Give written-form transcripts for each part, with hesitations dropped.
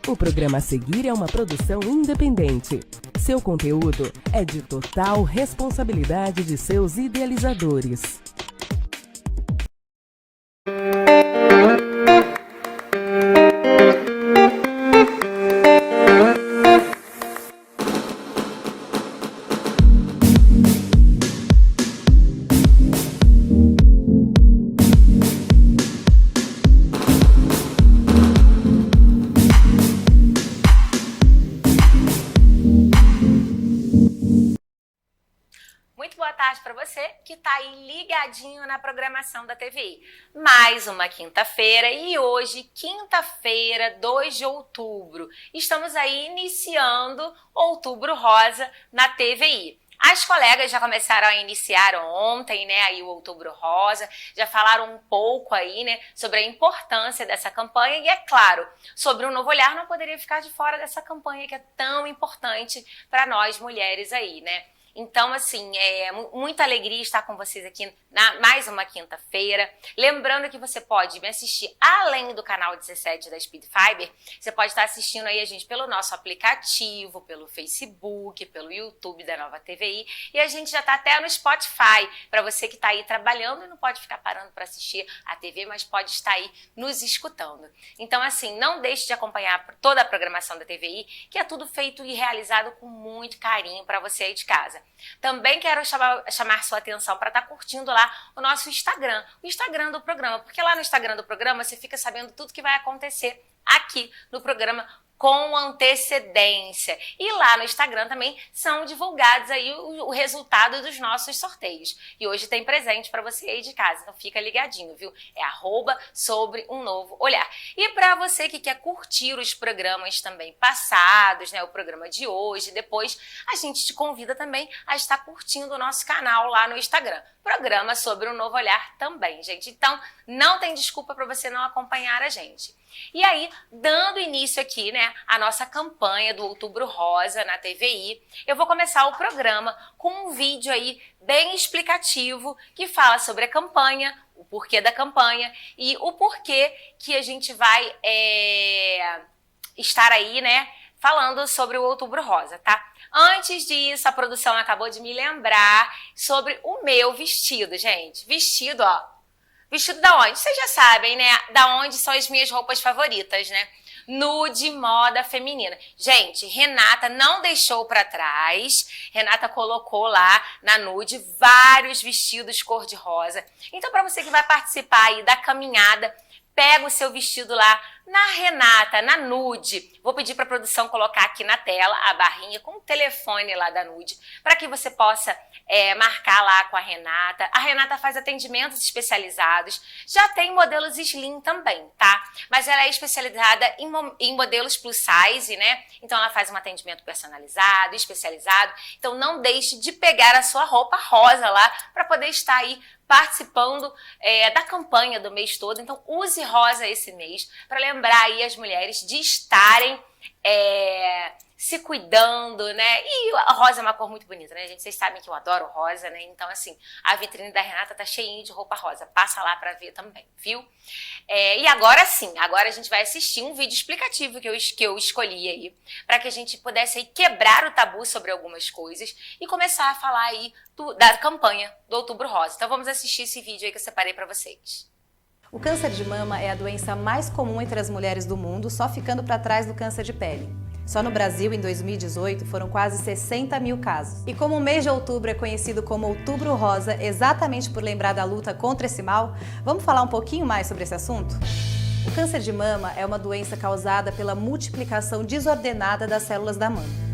O programa a seguir é uma produção independente. Seu conteúdo é de total responsabilidade de seus idealizadores. Para você que está aí ligadinho na programação da TVI. Mais uma quinta-feira e hoje, quinta-feira, 2 de outubro, estamos aí iniciando Outubro Rosa na TVI. As colegas já começaram a iniciar ontem, né, aí o Outubro Rosa, já falaram um pouco aí, né, sobre a importância dessa campanha e, é claro, sobre o Novo Olhar não poderia ficar de fora dessa campanha que é tão importante para nós mulheres aí, né? Então, assim, é muita alegria estar com vocês aqui na mais uma quinta-feira. Lembrando que você pode me assistir além do canal 17 da Speed Fiber. Você pode estar assistindo aí a gente pelo nosso aplicativo, pelo Facebook, pelo YouTube da Nova TVI. E a gente já está até no Spotify, para você que está aí trabalhando e não pode ficar parando para assistir a TV, mas pode estar aí nos escutando. Então, assim, não deixe de acompanhar toda a programação da TVI, que é tudo feito e realizado com muito carinho para você aí de casa. Também quero chamar sua atenção para estar curtindo lá o nosso Instagram, o Instagram do programa, porque lá no Instagram do programa você fica sabendo tudo que vai acontecer aqui no programa com antecedência. E lá no Instagram também são divulgados aí o resultado dos nossos sorteios. E hoje tem presente para você aí de casa, então fica ligadinho, viu? É @SobreUmNovoOlhar. E para você que quer curtir os programas também passados, né, o programa de hoje, depois, a gente te convida também a estar curtindo o nosso canal lá no Instagram. Programa Sobre um Novo Olhar também, gente. Então, não tem desculpa para você não acompanhar a gente. E aí, dando início aqui, né, a nossa campanha do Outubro Rosa na TVI, eu vou começar o programa com um vídeo aí bem explicativo que fala sobre a campanha, o porquê da campanha e o porquê que a gente vai estar aí, né, falando sobre o Outubro Rosa, tá? Antes disso, a produção acabou de me lembrar sobre o meu vestido, gente. Vestido, ó. Vestido da onde? Vocês já sabem, né? Da onde são as minhas roupas favoritas, né? Nude, moda feminina. Gente, Renata não deixou para trás. Renata colocou lá na Nude vários vestidos cor-de-rosa. Então, para você que vai participar aí da caminhada, pega o seu vestido lá na Renata, na Nude. Vou pedir para a produção colocar aqui na tela a barrinha com o telefone lá da Nude, para que você possa marcar lá com a Renata. A Renata faz atendimentos especializados, já tem modelos slim também, tá? Mas ela é especializada em modelos plus size, né? Então ela faz um atendimento personalizado, especializado. Então não deixe de pegar a sua roupa rosa lá para poder estar aí participando da campanha do mês todo. Então use rosa esse mês para lembrar aí as mulheres de estarem se cuidando, né? E a rosa é uma cor muito bonita, né, gente? Vocês sabem que eu adoro rosa, né? Então, assim, a vitrine da Renata tá cheinha de roupa rosa. Passa lá pra ver também, viu? E agora sim, agora a gente vai assistir um vídeo explicativo que eu escolhi aí, para que a gente pudesse aí quebrar o tabu sobre algumas coisas e começar a falar aí da campanha do Outubro Rosa. Então vamos assistir esse vídeo aí que eu separei pra vocês. O câncer de mama é a doença mais comum entre as mulheres do mundo, só ficando para trás do câncer de pele. Só no Brasil, em 2018, foram quase 60 mil casos. E como o mês de outubro é conhecido como Outubro Rosa, exatamente por lembrar da luta contra esse mal, vamos falar um pouquinho mais sobre esse assunto? O câncer de mama é uma doença causada pela multiplicação desordenada das células da mama.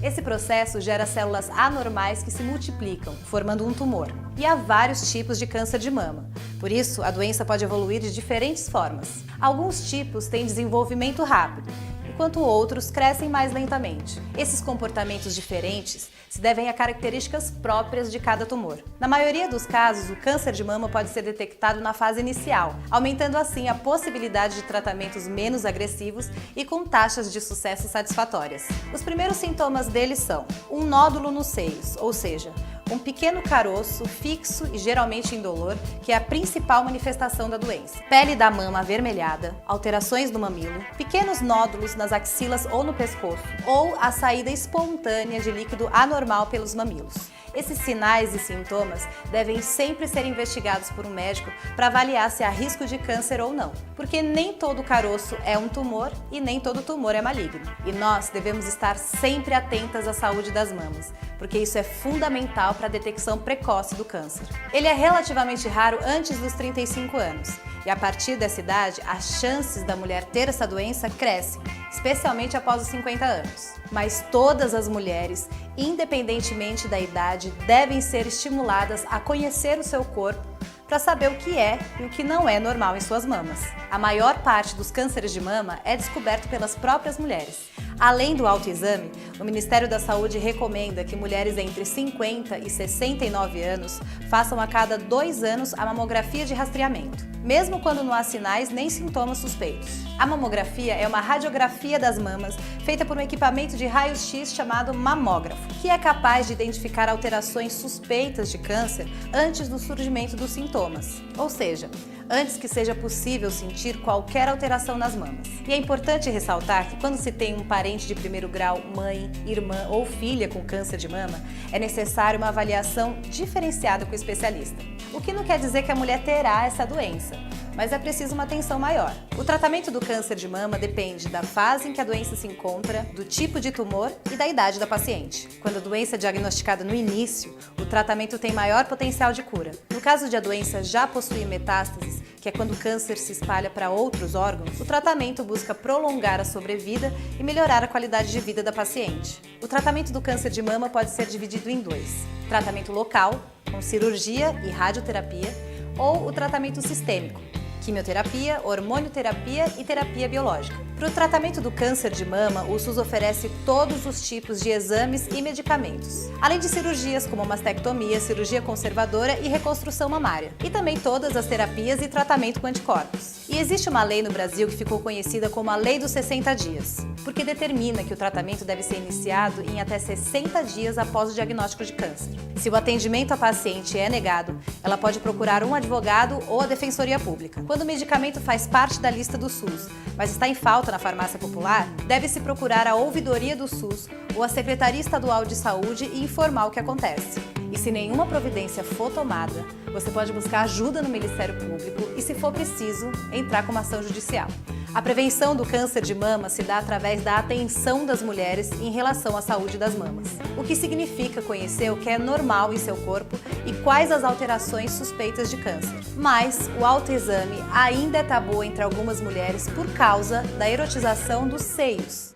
Esse processo gera células anormais que se multiplicam, formando um tumor. E há vários tipos de câncer de mama. Por isso, a doença pode evoluir de diferentes formas. Alguns tipos têm desenvolvimento rápido, enquanto outros crescem mais lentamente. Esses comportamentos diferentes se devem a características próprias de cada tumor. Na maioria dos casos, o câncer de mama pode ser detectado na fase inicial, aumentando assim a possibilidade de tratamentos menos agressivos e com taxas de sucesso satisfatórias. Os primeiros sintomas deles são um nódulo nos seios, ou seja, um pequeno caroço fixo e geralmente indolor, que é a principal manifestação da doença. Pele da mama avermelhada, alterações no mamilo, pequenos nódulos nas axilas ou no pescoço, ou a saída espontânea de líquido anormal pelos mamilos. Esses sinais e sintomas devem sempre ser investigados por um médico para avaliar se há risco de câncer ou não, porque nem todo caroço é um tumor e nem todo tumor é maligno. E nós devemos estar sempre atentas à saúde das mamas, porque isso é fundamental para a detecção precoce do câncer. Ele é relativamente raro antes dos 35 anos, e a partir dessa idade, as chances da mulher ter essa doença crescem, especialmente após os 50 anos. Mas todas as mulheres, independentemente da idade, devem ser estimuladas a conhecer o seu corpo para saber o que é e o que não é normal em suas mamas. A maior parte dos cânceres de mama é descoberto pelas próprias mulheres. Além do autoexame, o Ministério da Saúde recomenda que mulheres entre 50 e 69 anos façam a cada 2 anos a mamografia de rastreamento, mesmo quando não há sinais nem sintomas suspeitos. A mamografia é uma radiografia das mamas feita por um equipamento de raio-x chamado mamógrafo, que é capaz de identificar alterações suspeitas de câncer antes do surgimento dos sintomas, ou seja, antes que seja possível sentir qualquer alteração nas mamas. E é importante ressaltar que quando se tem um parente de primeiro grau, mãe, irmã ou filha com câncer de mama, é necessário uma avaliação diferenciada com o especialista. O que não quer dizer que a mulher terá essa doença, mas é preciso uma atenção maior. O tratamento do câncer de mama depende da fase em que a doença se encontra, do tipo de tumor e da idade da paciente. Quando a doença é diagnosticada no início, o tratamento tem maior potencial de cura. No caso de a doença já possuir metástases, que é quando o câncer se espalha para outros órgãos, o tratamento busca prolongar a sobrevida e melhorar a qualidade de vida da paciente. O tratamento do câncer de mama pode ser dividido em 2: tratamento local, com cirurgia e radioterapia, ou o tratamento sistêmico, quimioterapia, hormonioterapia e terapia biológica. Para o tratamento do câncer de mama, o SUS oferece todos os tipos de exames e medicamentos, além de cirurgias como mastectomia, cirurgia conservadora e reconstrução mamária, e também todas as terapias e tratamento com anticorpos. E existe uma lei no Brasil que ficou conhecida como a Lei dos 60 dias, porque determina que o tratamento deve ser iniciado em até 60 dias após o diagnóstico de câncer. Se o atendimento à paciente é negado, ela pode procurar um advogado ou a Defensoria Pública. Quando o medicamento faz parte da lista do SUS, mas está em falta na farmácia popular, deve-se procurar a ouvidoria do SUS ou a Secretaria Estadual de Saúde e informar o que acontece. E se nenhuma providência for tomada, você pode buscar ajuda no Ministério Público e, se for preciso, entrar com uma ação judicial. A prevenção do câncer de mama se dá através da atenção das mulheres em relação à saúde das mamas, o que significa conhecer o que é normal em seu corpo e quais as alterações suspeitas de câncer. Mas o autoexame ainda é tabu entre algumas mulheres por causa da erotização dos seios,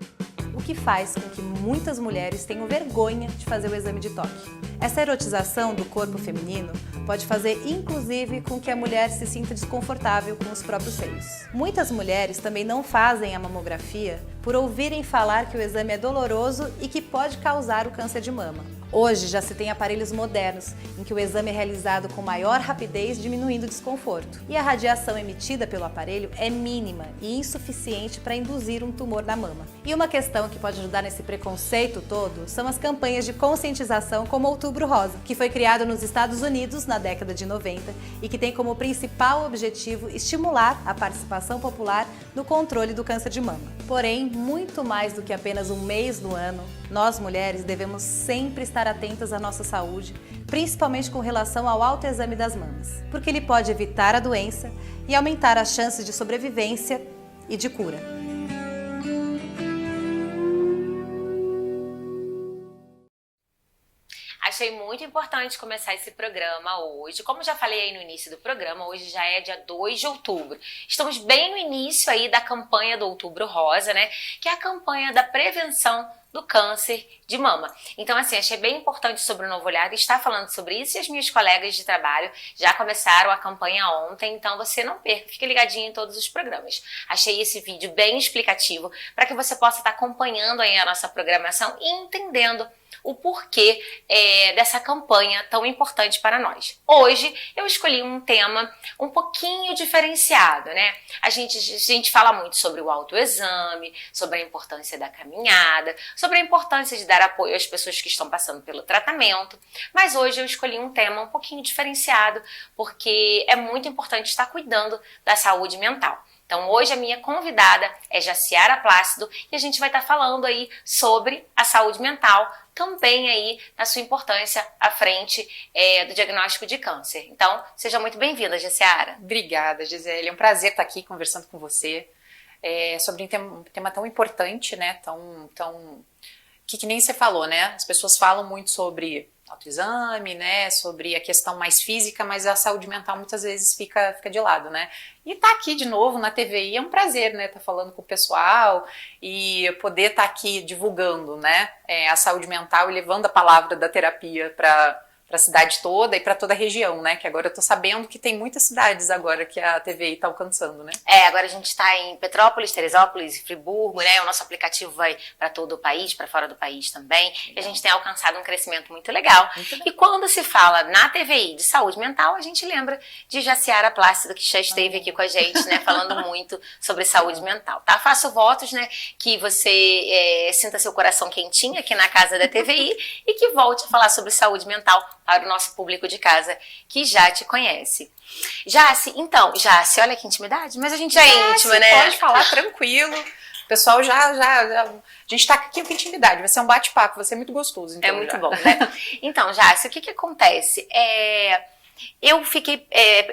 o que faz com que muitas mulheres tenham vergonha de fazer o exame de toque. Essa erotização do corpo feminino pode fazer, inclusive, com que a mulher se sinta desconfortável com os próprios seios. Muitas mulheres também não fazem a mamografia por ouvirem falar que o exame é doloroso e que pode causar o câncer de mama. Hoje já se tem aparelhos modernos em que o exame é realizado com maior rapidez, diminuindo o desconforto. E a radiação emitida pelo aparelho é mínima e insuficiente para induzir um tumor na mama. E uma questão que pode ajudar nesse preconceito todo são as campanhas de conscientização como Outubro Rosa, que foi criado nos Estados Unidos na década de 90 e que tem como principal objetivo estimular a participação popular no controle do câncer de mama. Porém, muito mais do que apenas um mês no ano, nós mulheres devemos sempre estar atentas à nossa saúde, principalmente com relação ao autoexame das mamas, porque ele pode evitar a doença e aumentar as chances de sobrevivência e de cura. As Achei muito importante começar esse programa hoje. Como já falei aí no início do programa, hoje já é dia 2 de outubro. Estamos bem no início aí da campanha do Outubro Rosa, né? Que é a campanha da prevenção do câncer de mama. Então, assim, achei bem importante sobre o Novo Olhar estar falando sobre isso, e as minhas colegas de trabalho já começaram a campanha ontem, então você não perca, fique ligadinho em todos os programas. Achei esse vídeo bem explicativo para que você possa estar acompanhando aí a nossa programação e entendendo o porquê dessa campanha tão importante para nós. Hoje eu escolhi um tema um pouquinho diferenciado, né? A gente fala muito sobre o autoexame, sobre a importância da caminhada, sobre a importância de dar apoio às pessoas que estão passando pelo tratamento, mas hoje eu escolhi um tema um pouquinho diferenciado, porque é muito importante estar cuidando da saúde mental. Então hoje a minha convidada é Jaciara Plácido e a gente vai estar falando aí sobre a saúde mental, também aí na sua importância à frente do diagnóstico de câncer. Então, seja muito bem-vinda, Jaciara. Obrigada, Gisele. É um prazer estar aqui conversando com você sobre um tema tão importante, né? Que nem você falou, né? As pessoas falam muito sobre autoexame, né? Sobre a questão mais física, mas a saúde mental muitas vezes fica de lado, né? E tá aqui de novo na TVI é um prazer, né? Tá falando com o pessoal e poder estar aqui divulgando, né? A saúde mental e levando a palavra da terapia para a cidade toda e para toda a região, né? Que agora eu tô sabendo que tem muitas cidades agora que a TVI tá alcançando, né? Agora a gente está em Petrópolis, Teresópolis, Friburgo, né? O nosso aplicativo vai para todo o país, para fora do país também. E a gente tem alcançado um crescimento muito legal. E quando se fala na TVI de saúde mental, a gente lembra de Jaciara Plácido, que já esteve aqui com a gente, né? Falando muito sobre saúde mental, tá? Faço votos, né? Que você sinta seu coração quentinho aqui na casa da TVI e que volte a falar sobre saúde mental para o nosso público de casa que já te conhece. Jaci, olha que intimidade, mas a gente já é íntima, né? Pode falar tranquilo. O pessoal a gente tá aqui com intimidade, vai ser um bate-papo, vai ser muito gostoso. Então, é muito bom, né? Então, Jaci, o que acontece? Eu fiquei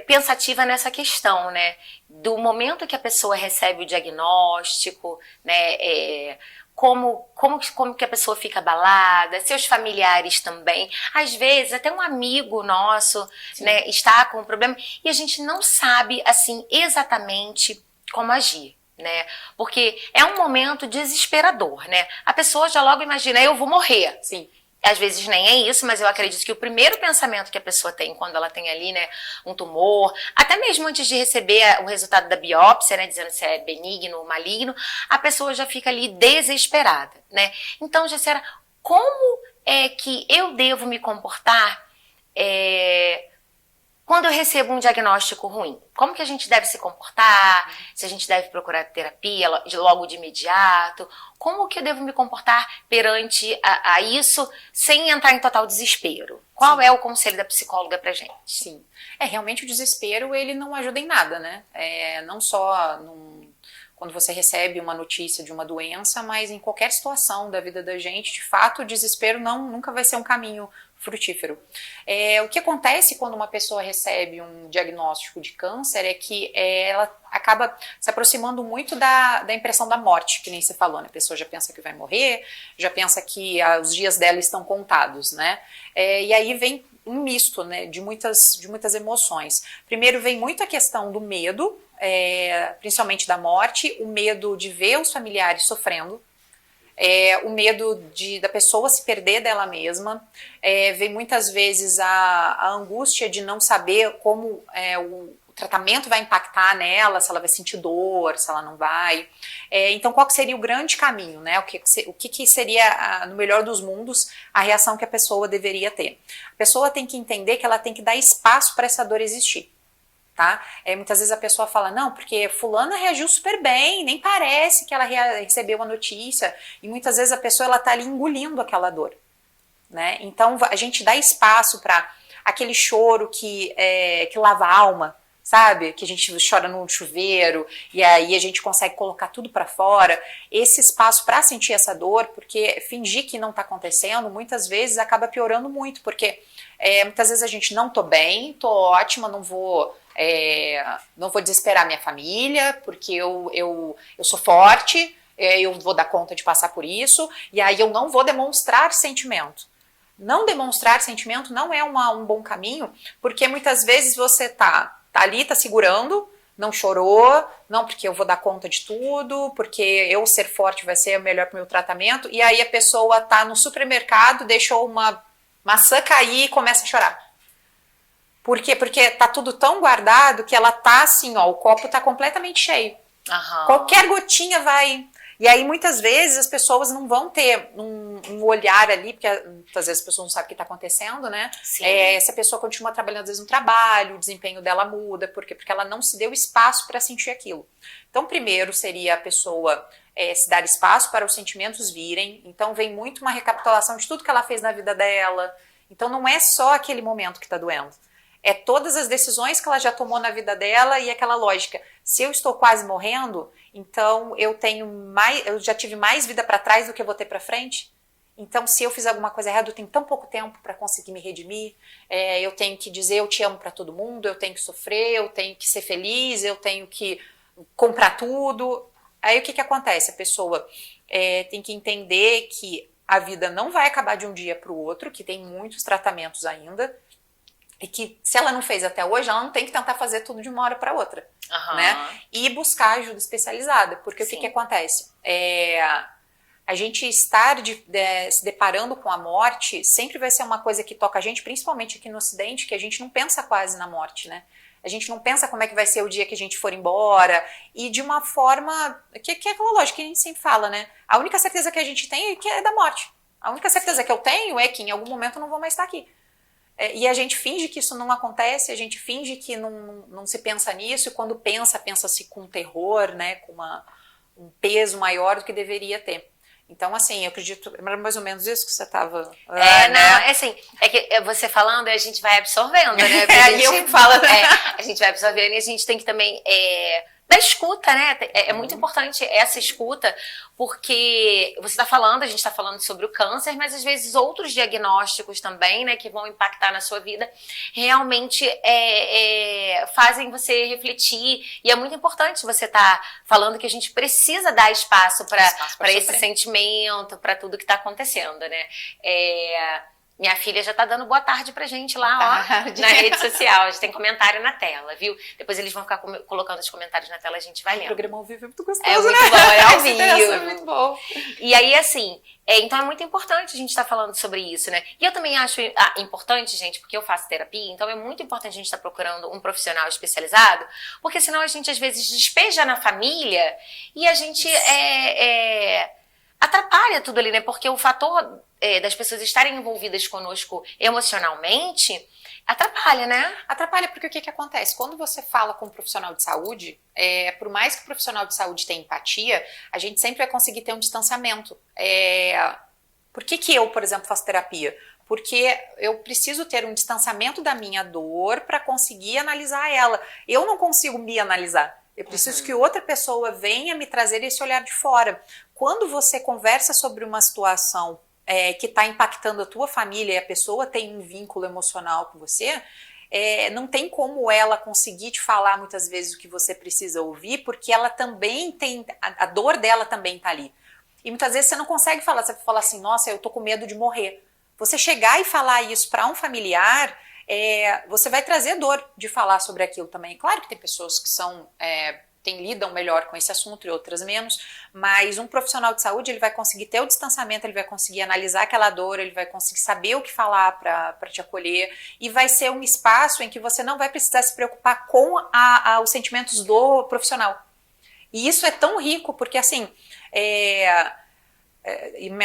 pensativa nessa questão, né? Do momento que a pessoa recebe o diagnóstico, né? Como que a pessoa fica abalada, seus familiares também. Às vezes, até um amigo nosso, né, está com um problema e a gente não sabe, assim, exatamente como agir, né? Porque é um momento desesperador, né? A pessoa já logo imagina, eu vou morrer. Sim. Às vezes nem é isso, mas eu acredito que o primeiro pensamento que a pessoa tem quando ela tem ali, né, um tumor, até mesmo antes de receber o resultado da biópsia, né, dizendo se é benigno ou maligno, a pessoa já fica ali desesperada, né? Então, Jaciara, como é que eu devo me comportar quando eu recebo um diagnóstico ruim? Como que a gente deve se comportar? Se a gente deve procurar terapia logo de imediato? Como que eu devo me comportar perante a isso sem entrar em total desespero? Qual é o conselho da psicóloga pra gente? Sim. Realmente o desespero, ele não ajuda em nada, né? Não só quando você recebe uma notícia de uma doença, mas em qualquer situação da vida da gente, de fato, o desespero nunca vai ser um caminho frutífero. O que acontece quando uma pessoa recebe um diagnóstico de câncer é que ela acaba se aproximando muito da impressão da morte, que nem você falou, né? A pessoa já pensa que vai morrer, já pensa que os dias dela estão contados, né? E aí vem um misto, né, de muitas emoções. Primeiro vem muito a questão do medo, principalmente da morte, o medo de ver os familiares sofrendo, o medo da pessoa se perder dela mesma, vem muitas vezes a angústia de não saber como o tratamento vai impactar nela, se ela vai sentir dor, se ela não vai. Então, qual que seria o grande caminho, né? O que seria, no melhor dos mundos, a reação que a pessoa deveria ter? A pessoa tem que entender que ela tem que dar espaço para essa dor existir. Tá? Muitas vezes a pessoa fala, não, porque fulana reagiu super bem, nem parece que ela recebeu a notícia, e muitas vezes a pessoa está ali engolindo aquela dor, né? Então a gente dá espaço para aquele choro que lava a alma, sabe? Que a gente chora no chuveiro e aí a gente consegue colocar tudo para fora, esse espaço para sentir essa dor, porque fingir que não está acontecendo muitas vezes acaba piorando muito, porque muitas vezes a gente não tô bem, tô ótima, não vou desesperar minha família, porque eu sou forte, eu vou dar conta de passar por isso, e aí eu não vou demonstrar sentimento. Não demonstrar sentimento não é um bom caminho, porque muitas vezes você tá ali, tá segurando, não chorou, não porque eu vou dar conta de tudo, porque eu ser forte vai ser melhor pro meu tratamento, e aí a pessoa tá no supermercado, deixou uma maçã cair e começa a chorar. Por quê? Porque tá tudo tão guardado que ela tá assim, ó, o copo tá completamente cheio. Qualquer gotinha vai... E aí, muitas vezes, as pessoas não vão ter um olhar ali, porque muitas vezes as pessoas não sabem o que está acontecendo, né? Se a pessoa continua trabalhando, às vezes, no trabalho, o desempenho dela muda. Por quê? Porque ela não se deu espaço para sentir aquilo. Então, primeiro seria a pessoa se dar espaço para os sentimentos virem. Então, vem muito uma recapitulação de tudo que ela fez na vida dela. Então, não é só aquele momento que está doendo. É todas as decisões que ela já tomou na vida dela e aquela lógica. Se eu estou quase morrendo, então eu já tive mais vida para trás do que eu vou ter para frente. Então, se eu fiz alguma coisa errada, eu tenho tão pouco tempo para conseguir me redimir. Eu tenho que dizer eu te amo para todo mundo, eu tenho que sofrer, eu tenho que ser feliz, eu tenho que comprar tudo. Aí o que acontece? A pessoa tem que entender que a vida não vai acabar de um dia para o outro, que tem muitos tratamentos ainda. E que se ela não fez até hoje, ela não tem que tentar fazer tudo de uma hora para outra, né? E buscar ajuda especializada, porque o que acontece? A gente estar se deparando com a morte sempre vai ser uma coisa que toca a gente, principalmente aqui no Ocidente, que a gente não pensa quase na morte, né? A gente não pensa como é que vai ser o dia que a gente for embora, e de uma forma, que é aquela lógica que a gente sempre fala, né? A única certeza que a gente tem é que é da morte. A única certeza que eu tenho é que em algum momento eu não vou mais estar aqui. E a gente finge que isso não acontece, a gente finge que não se pensa nisso, e quando pensa-se com terror, né, com um peso maior do que deveria ter. Então, assim, eu acredito, era mais ou menos isso que você estava... assim, é que você falando, a gente vai absorvendo, né? A gente vai absorvendo e a gente tem que também... da escuta, né? É muito importante essa escuta, porque você está falando, a gente está falando sobre o câncer, mas às vezes outros diagnósticos também, né, que vão impactar na sua vida, realmente fazem você refletir. E é muito importante você estar falando que a gente precisa dar espaço para esse sentimento, para tudo que está acontecendo, né? Minha filha já tá dando boa tarde pra gente lá, ó, na rede social. Já tem comentário na tela, viu? Depois eles vão ficar colocando os comentários na tela, a gente vai lendo. O programa ao vivo é muito gostoso, né? É muito bom, é ao vivo. É muito bom. E aí, assim, então é muito importante a gente estar falando sobre isso, né? E eu também acho importante, gente, porque eu faço terapia, então é muito importante a gente estar procurando um profissional especializado, porque senão a gente, às vezes, despeja na família e a gente atrapalha tudo ali, né? Porque o fator das pessoas estarem envolvidas conosco emocionalmente atrapalha, né? Atrapalha porque o que acontece? Quando você fala com um profissional de saúde, por mais que o profissional de saúde tenha empatia, a gente sempre vai conseguir ter um distanciamento. Por que eu, por exemplo, faço terapia? Porque eu preciso ter um distanciamento da minha dor para conseguir analisar ela. Eu não consigo me analisar. Eu preciso que outra pessoa venha me trazer esse olhar de fora. Quando você conversa sobre uma situação que está impactando a tua família e a pessoa tem um vínculo emocional com você, não tem como ela conseguir te falar muitas vezes o que você precisa ouvir, porque ela também tem, a dor dela também está ali. E muitas vezes você não consegue falar, você fala assim, nossa, eu tô com medo de morrer. Você chegar e falar isso para um familiar, você vai trazer dor de falar sobre aquilo também. Claro que tem pessoas que lidam melhor com esse assunto e outras menos, mas um profissional de saúde ele vai conseguir ter o distanciamento, ele vai conseguir analisar aquela dor, ele vai conseguir saber o que falar para te acolher, e vai ser um espaço em que você não vai precisar se preocupar com os sentimentos do profissional. E isso é tão rico, porque assim,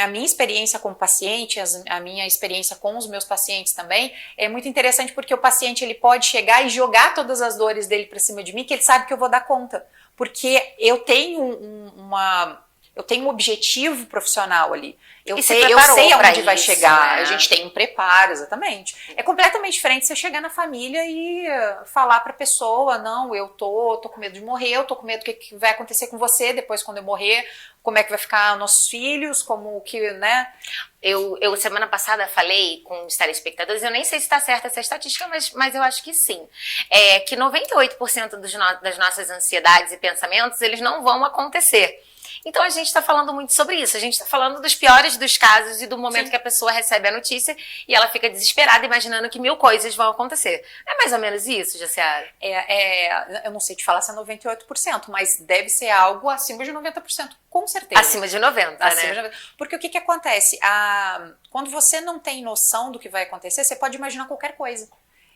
a minha experiência como paciente, a minha experiência com os meus pacientes também, é muito interessante porque o paciente ele pode chegar e jogar todas as dores dele para cima de mim, que ele sabe que eu vou dar conta, porque eu tenho um objetivo profissional ali. Eu sei aonde vai chegar, né? A gente tem um preparo, exatamente. É completamente diferente você chegar na família e falar pra pessoa, não, eu tô com medo de morrer, eu tô com medo do que vai acontecer com você depois quando eu morrer, como é que vai ficar nossos filhos, como que, né? Eu semana passada falei com os telespectadores, eu nem sei se está certa essa estatística, mas eu acho que sim. Que 98% das nossas ansiedades e pensamentos, eles não vão acontecer. Então a gente está falando muito sobre isso. A gente está falando dos piores dos casos e do momento Sim. que a pessoa recebe a notícia e ela fica desesperada, imaginando que 1000 coisas vão acontecer. É mais ou menos isso, Jaciara? Eu não sei te falar se é 98%, mas deve ser algo acima de 90%, com certeza. Acima de 90, Acima né? de 90. Porque o que acontece? Quando você não tem noção do que vai acontecer, você pode imaginar qualquer coisa.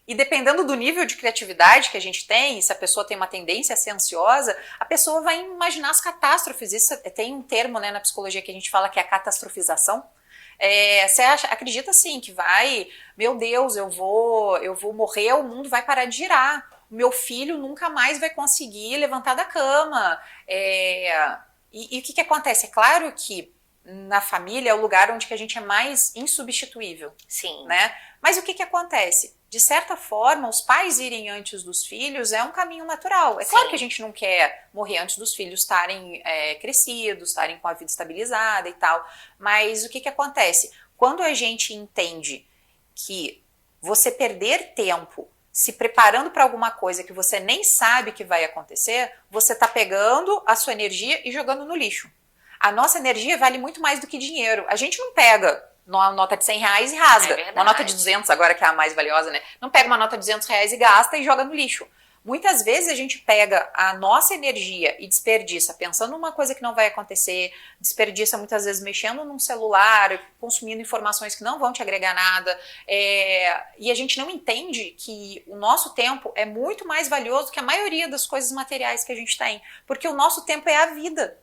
E dependendo do nível de criatividade que a gente tem, se a pessoa tem uma tendência a ser ansiosa, a pessoa vai imaginar as catástrofes. Isso tem um termo, né, na psicologia que a gente fala que é a catastrofização. Você acredita assim que meu Deus, eu vou morrer, o mundo vai parar de girar. O meu filho nunca mais vai conseguir levantar da cama. E o que acontece? É claro que na família é o lugar onde que a gente é mais insubstituível. Sim. Né? Mas o que acontece? De certa forma, os pais irem antes dos filhos é um caminho natural. É claro que a gente não quer morrer antes dos filhos estarem crescidos, estarem com a vida estabilizada e tal. Mas o que acontece? Quando a gente entende que você perder tempo se preparando para alguma coisa que você nem sabe que vai acontecer, você está pegando a sua energia e jogando no lixo. A nossa energia vale muito mais do que dinheiro. A gente não pega uma nota de 100 reais e rasga. Uma nota de 200 agora que é a mais valiosa, né? Não pega uma nota de 200 reais e gasta e joga no lixo. Muitas vezes a gente pega a nossa energia e desperdiça pensando numa coisa que não vai acontecer, desperdiça muitas vezes mexendo num celular, consumindo informações que não vão te agregar nada, e a gente não entende que o nosso tempo é muito mais valioso que a maioria das coisas materiais que a gente tem, porque o nosso tempo é a vida.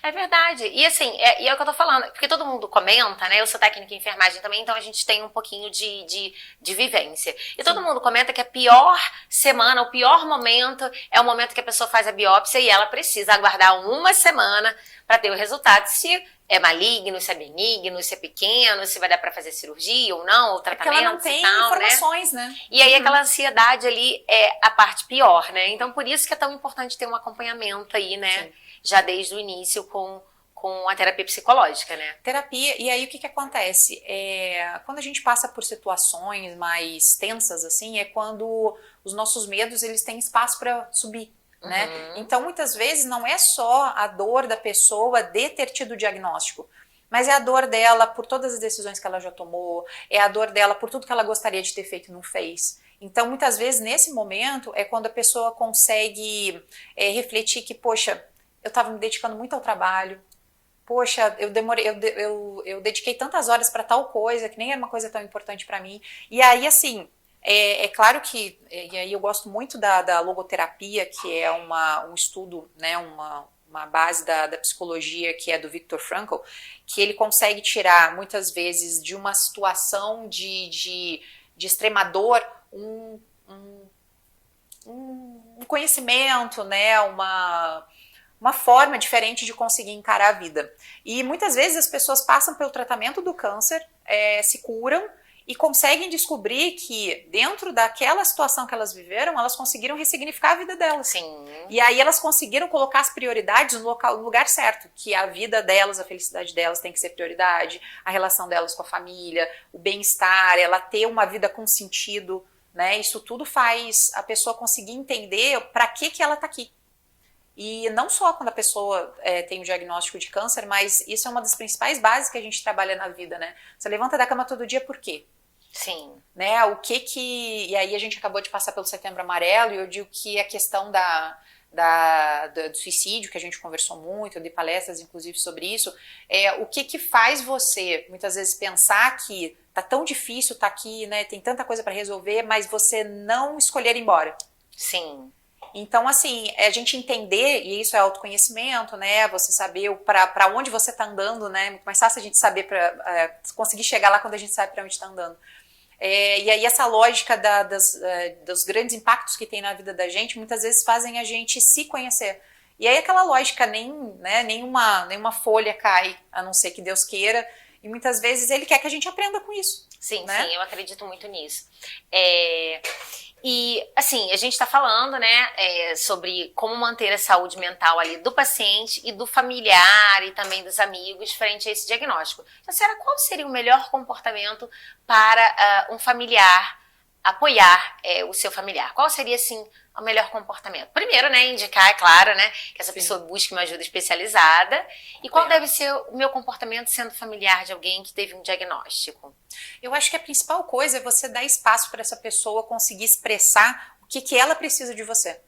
É verdade. E assim, e é o que eu tô falando, porque todo mundo comenta, né? Eu sou técnica em enfermagem também, então a gente tem um pouquinho de vivência. E todo mundo comenta que a pior semana, o pior momento é o momento que a pessoa faz a biópsia e ela precisa aguardar uma semana para ter o resultado. Se é maligno, se é benigno, se é pequeno, se vai dar para fazer cirurgia ou não, ou tratamento porque ela não tem e tal, informações, né? E aí aquela ansiedade ali é a parte pior, né? Então por isso que é tão importante ter um acompanhamento aí, né? Sim. Já desde o início com a terapia psicológica, né? Terapia, e aí o que acontece? Quando a gente passa por situações mais tensas, assim, é quando os nossos medos, eles têm espaço para subir, né? Então, muitas vezes, não é só a dor da pessoa de ter tido o diagnóstico, mas é a dor dela por todas as decisões que ela já tomou, é a dor dela por tudo que ela gostaria de ter feito e não fez. Então, muitas vezes, nesse momento, é quando a pessoa consegue refletir que, poxa, eu estava me dedicando muito ao trabalho, poxa, eu dediquei tantas horas para tal coisa, que nem era uma coisa tão importante para mim. E aí, assim, é claro que, e aí eu gosto muito da logoterapia, que é um estudo, né, uma base da psicologia, que é do Viktor Frankl, que ele consegue tirar, muitas vezes, de uma situação de extrema dor, um conhecimento, né, uma forma diferente de conseguir encarar a vida. E muitas vezes as pessoas passam pelo tratamento do câncer, se curam e conseguem descobrir que dentro daquela situação que elas viveram, elas conseguiram ressignificar a vida delas. Sim. E aí elas conseguiram colocar as prioridades no lugar certo, que a vida delas, a felicidade delas tem que ser prioridade, a relação delas com a família, o bem-estar, ela ter uma vida com sentido, né? Isso tudo faz a pessoa conseguir entender para que ela está aqui. E não só quando a pessoa tem o diagnóstico de câncer, mas isso é uma das principais bases que a gente trabalha na vida, né? Você levanta da cama todo dia por quê? Sim. Né? E aí a gente acabou de passar pelo Setembro Amarelo e eu digo que a questão do suicídio, que a gente conversou muito, eu dei palestras inclusive sobre isso, o que faz você muitas vezes pensar que tá tão difícil, tá aqui, né? Tem tanta coisa para resolver, mas você não escolher ir embora. Sim. Então, assim, a gente entender, e isso é autoconhecimento, né? Você saber para onde você está andando, né? Muito mais fácil a gente saber para conseguir chegar lá quando a gente sabe para onde está andando. E aí essa lógica dos grandes impactos que tem na vida da gente, muitas vezes fazem a gente se conhecer. E aí aquela lógica, nenhuma folha cai, a não ser que Deus queira, e muitas vezes Ele quer que a gente aprenda com isso. Sim, né? Sim, eu acredito muito nisso. E, assim, a gente está falando, né, sobre como manter a saúde mental ali do paciente e do familiar e também dos amigos frente a esse diagnóstico. Então, senhora, qual seria o melhor comportamento para um familiar apoiar o seu familiar? Qual seria, assim, o melhor comportamento? Primeiro, né, indicar, é claro, né, que essa Sim. pessoa busque uma ajuda especializada. E qual deve ser o meu comportamento sendo familiar de alguém que teve um diagnóstico? Eu acho que a principal coisa é você dar espaço para essa pessoa conseguir expressar o que ela precisa de você.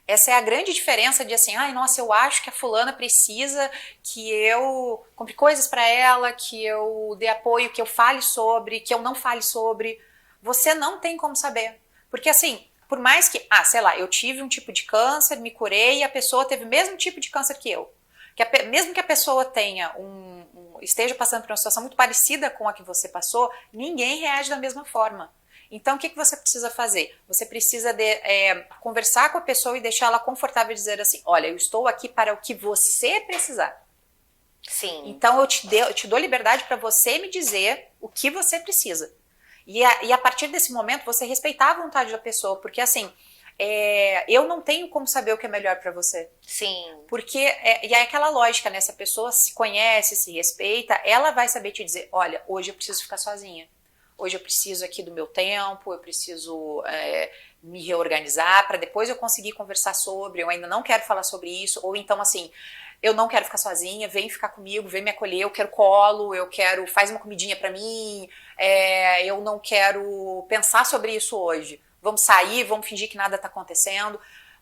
Essa é a grande diferença de assim, ai, nossa, eu acho que a fulana precisa que eu compre coisas para ela, que eu dê apoio, que eu fale sobre, que eu não fale sobre. Você não tem como saber. Porque assim, por mais que, sei lá, eu tive um tipo de câncer, me curei e a pessoa teve o mesmo tipo de câncer que eu. Mesmo que a pessoa tenha esteja passando por uma situação muito parecida com a que você passou, ninguém reage da mesma forma. Então, o que você precisa fazer? Você precisa conversar com a pessoa e deixar ela confortável e dizer assim, olha, eu estou aqui para o que você precisar. Sim. Então, eu te dou liberdade para você me dizer o que você precisa. E a partir desse momento, você respeitar a vontade da pessoa, porque assim, eu não tenho como saber o que é melhor para você. Sim. Porque, e é aquela lógica, né? Se a pessoa se conhece, se respeita, ela vai saber te dizer, olha, hoje eu preciso ficar sozinha. Hoje eu preciso aqui do meu tempo, eu preciso me reorganizar para depois eu conseguir conversar sobre, eu ainda não quero falar sobre isso, ou então assim, eu não quero ficar sozinha, vem ficar comigo, vem me acolher, eu quero colo, faz uma comidinha para mim, eu não quero pensar sobre isso hoje. Vamos sair, vamos fingir que nada está acontecendo.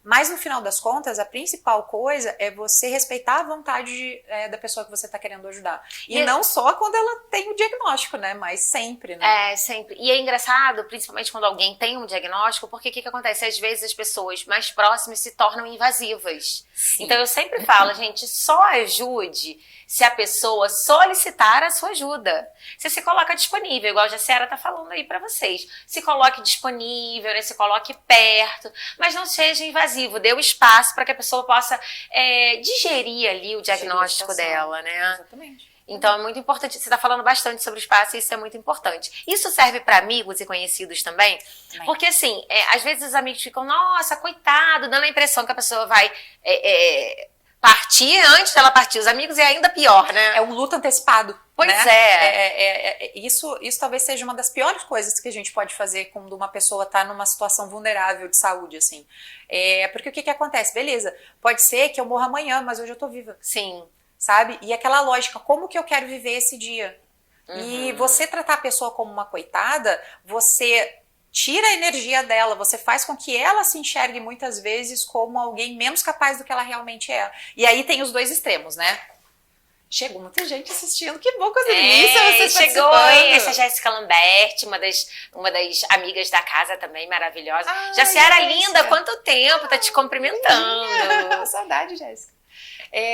Mas no final das contas, a principal coisa é você respeitar a vontade da pessoa que você está querendo ajudar. E não só quando ela tem o diagnóstico, né? Mas sempre, né? Sempre. E é engraçado, principalmente quando alguém tem um diagnóstico, porque o que acontece? Às vezes as pessoas mais próximas se tornam invasivas. Sim. Então eu sempre falo, gente, só ajude se a pessoa solicitar a sua ajuda. Você se coloca disponível, igual a Jaciara tá falando aí pra vocês. Se coloque disponível, né? Se coloque perto, mas não seja invasivo. Dê o espaço para que a pessoa possa digerir ali o diagnóstico dela, né? Exatamente. Então é muito importante, você está falando bastante sobre o espaço e isso é muito importante. Isso serve para amigos e conhecidos também? Porque assim, às vezes os amigos ficam, nossa, coitado, dando a impressão que a pessoa vai partir antes dela partir. Os amigos é ainda pior, né? É um luto antecipado. Pois né? Isso talvez seja uma das piores coisas que a gente pode fazer quando uma pessoa está numa situação vulnerável de saúde, assim. Porque o que acontece? Beleza, pode ser que eu morra amanhã, mas hoje eu tô viva. Sim. Sabe? E aquela lógica, como que eu quero viver esse dia? Uhum. E você tratar a pessoa como uma coitada, você tira a energia dela, você faz com que ela se enxergue muitas vezes como alguém menos capaz do que ela realmente é. E aí tem os dois extremos, né? Chegou muita gente assistindo, que bom, coisa delícia, você chegou aí, essa Jéssica Lambert, uma das amigas da casa também, maravilhosa. Jaciara linda, quanto tempo, tá te cumprimentando. Saudade, Jéssica.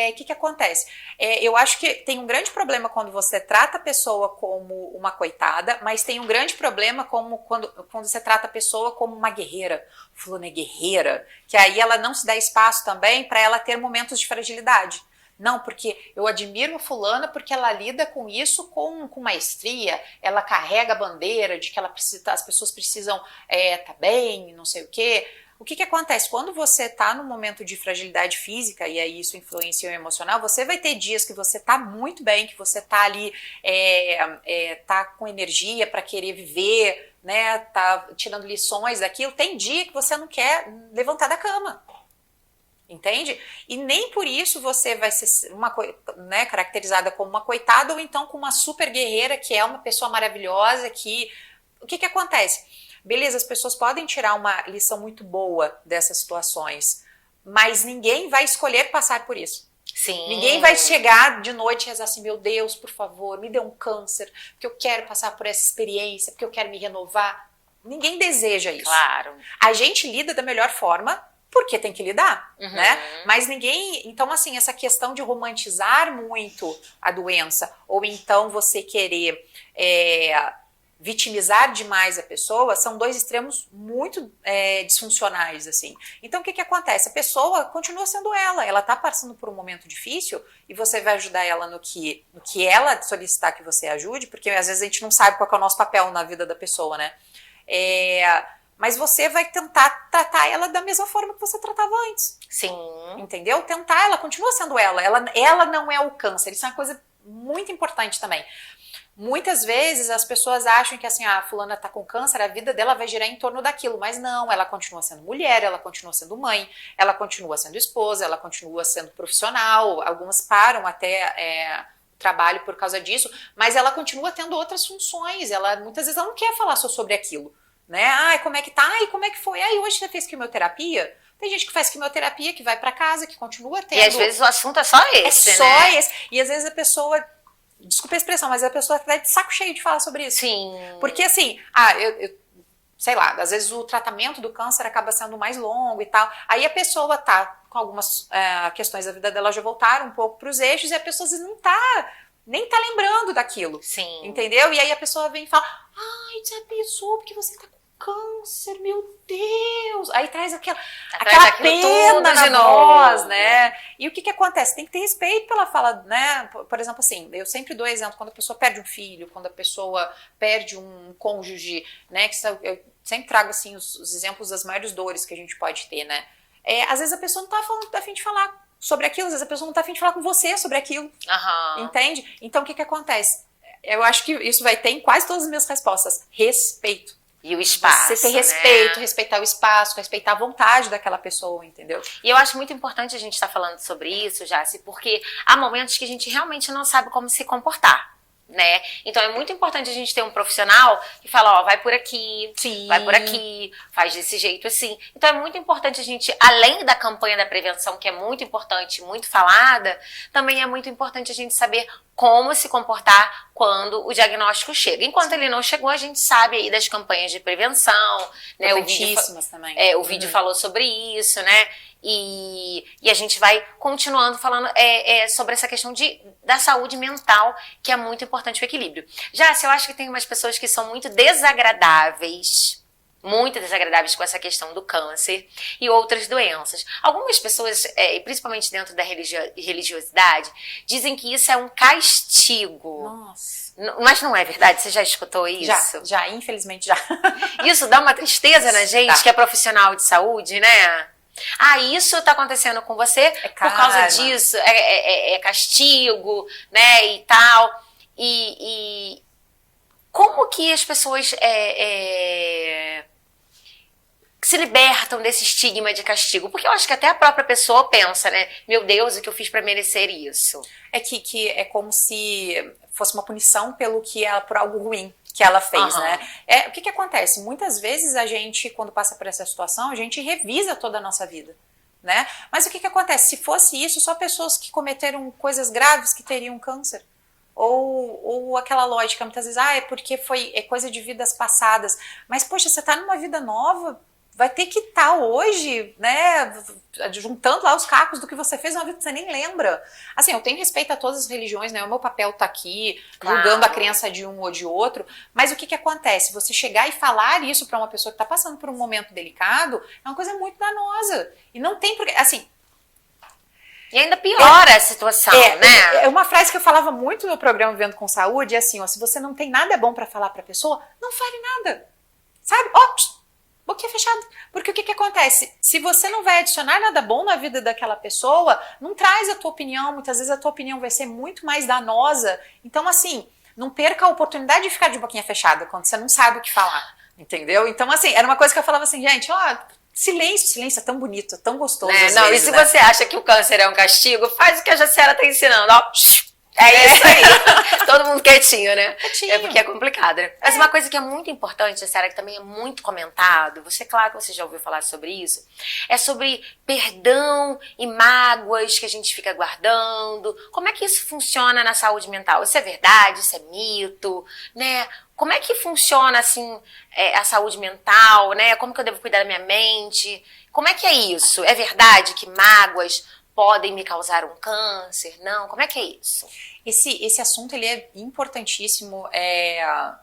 O que acontece? Eu acho que tem um grande problema quando você trata a pessoa como uma coitada, mas tem um grande problema quando você trata a pessoa como uma guerreira. Fulana é guerreira, que aí ela não se dá espaço também para ela ter momentos de fragilidade. Não, porque eu admiro a fulana porque ela lida com isso com maestria, ela carrega a bandeira de que as pessoas precisam tá bem, não sei o quê. O que acontece? Quando você está num momento de fragilidade física, e aí isso influencia o emocional, você vai ter dias que você está muito bem, que você está ali, tá com energia para querer viver, né? Tá tirando lições daquilo. Tem dia que você não quer levantar da cama. Entende? E nem por isso você vai ser caracterizada como uma coitada ou então como uma super guerreira, que é uma pessoa maravilhosa, que... O que acontece? Beleza, as pessoas podem tirar uma lição muito boa dessas situações, mas ninguém vai escolher passar por isso. Sim. Ninguém vai chegar de noite e rezar assim, meu Deus, por favor, me dê um câncer, porque eu quero passar por essa experiência, porque eu quero me renovar. Ninguém deseja isso. Claro. A gente lida da melhor forma, porque tem que lidar, né? Mas ninguém... Então, assim, essa questão de romantizar muito a doença, ou então você querer vitimizar demais a pessoa, são dois extremos muito disfuncionais, assim. Então, o que acontece? A pessoa continua sendo ela tá passando por um momento difícil e você vai ajudar ela no que ela solicitar que você ajude, porque às vezes a gente não sabe qual que é o nosso papel na vida da pessoa, né? Mas você vai tentar tratar ela da mesma forma que você tratava antes. Sim. Entendeu? Ela continua sendo ela não é o câncer, isso é uma coisa muito importante também. Muitas vezes as pessoas acham que assim, a fulana tá com câncer, a vida dela vai girar em torno daquilo, mas não, ela continua sendo mulher, ela continua sendo mãe, ela continua sendo esposa, ela continua sendo profissional, algumas param até trabalho por causa disso, mas ela continua tendo outras funções, muitas vezes ela não quer falar só sobre aquilo, né? Ai, como é que tá? Ai, como é que foi? Ai, hoje você fez quimioterapia? Tem gente que faz quimioterapia, que vai pra casa, que continua tendo. E às vezes o assunto é só esse, é só né? esse. E às vezes a pessoa, desculpa a expressão, mas a pessoa tá de saco cheio de falar sobre isso. Sim. Porque assim, sei lá, às vezes o tratamento do câncer acaba sendo mais longo e tal. Aí a pessoa tá com algumas questões da vida dela já voltaram um pouco pros eixos e a pessoa às vezes nem tá lembrando daquilo. Sim. Entendeu? E aí a pessoa vem e fala, ai, já pensou porque você tá com câncer, meu Deus. Aí traz aquela pena na voz, né? E o que acontece? Tem que ter respeito pela fala, né? Por exemplo, assim, eu sempre dou exemplo, quando a pessoa perde um filho, quando a pessoa perde um cônjuge, né? Eu sempre trago, assim, os exemplos das maiores dores que a gente pode ter, né? Às vezes a pessoa não tá a fim de falar sobre aquilo, às vezes a pessoa não tá a fim de falar com você sobre aquilo. Entende? Então, o que acontece? Eu acho que isso vai ter em quase todas as minhas respostas. Respeito. E o espaço, você ter respeito, né? respeitar o espaço, respeitar a vontade daquela pessoa, entendeu? E eu acho muito importante a gente estar falando sobre isso, Jaci, porque há momentos que a gente realmente não sabe como se comportar, né? Então é muito importante a gente ter um profissional que fala, ó, vai por aqui, Sim. vai por aqui, faz desse jeito assim. Então é muito importante a gente, além da campanha da prevenção, que é muito importante, muito falada, também é muito importante a gente saber como se comportar quando o diagnóstico chega. Enquanto ele não chegou, a gente sabe aí das campanhas de prevenção, né? O vídeo falou sobre isso, né? E a gente vai continuando falando sobre essa questão da saúde mental, que é muito importante o equilíbrio. Já, se eu acho que tem umas pessoas que são muito desagradáveis com essa questão do câncer e outras doenças. Algumas pessoas, principalmente dentro da religiosidade, dizem que isso é um castigo. Nossa. Mas não é verdade? Você já escutou isso? Já, infelizmente já. Isso dá uma tristeza na gente, que é profissional de saúde, né? Isso tá acontecendo com você por causa disso, é castigo, né, e tal. E como que as pessoas se libertam desse estigma de castigo? Porque eu acho que até a própria pessoa pensa, né, meu Deus, o que eu fiz pra merecer isso? Que é como se fosse uma punição por algo ruim que ela fez, né? O que acontece? Muitas vezes a gente, quando passa por essa situação, a gente revisa toda a nossa vida, né? Mas o que acontece? Se fosse isso, só pessoas que cometeram coisas graves que teriam câncer. Ou aquela lógica, muitas vezes, é porque é coisa de vidas passadas. Mas, poxa, você tá numa vida nova, vai ter que estar hoje, né, juntando lá os cacos do que você fez numa vida que você nem lembra. Assim, eu tenho respeito a todas as religiões, né, o meu papel tá aqui, julgando a crença de um ou de outro, mas o que acontece? Você chegar e falar isso pra uma pessoa que tá passando por um momento delicado, é uma coisa muito danosa. E não tem porque, assim... E ainda piora a situação, né? É uma frase que eu falava muito no programa Vivendo com Saúde, é assim, ó, se você não tem nada bom pra falar pra pessoa, não fale nada, sabe? Boquinha fechada. Porque o que acontece? Se você não vai adicionar nada bom na vida daquela pessoa, não traz a tua opinião, muitas vezes a tua opinião vai ser muito mais danosa. Então, assim, não perca a oportunidade de ficar de boquinha fechada quando você não sabe o que falar, entendeu? Então, assim, era uma coisa que eu falava assim, gente, silêncio é tão bonito, é tão gostoso. Não, e se você acha que o câncer é um castigo, faz o que a Jaciara tá ensinando, ó. É isso aí. Todo mundo quietinho, né? Quietinho. É porque é complicado, né? Mas uma coisa que é muito importante, Jaciara, que também é muito comentado, claro que você já ouviu falar sobre isso, é sobre perdão e mágoas que a gente fica guardando. Como é que isso funciona na saúde mental? Isso é verdade? Isso é mito? Né? Como é que funciona, assim, a saúde mental, né? Como que eu devo cuidar da minha mente? Como é que é isso? É verdade que mágoas podem me causar um câncer? Não? Como é que é isso? Esse assunto, ele é importantíssimo.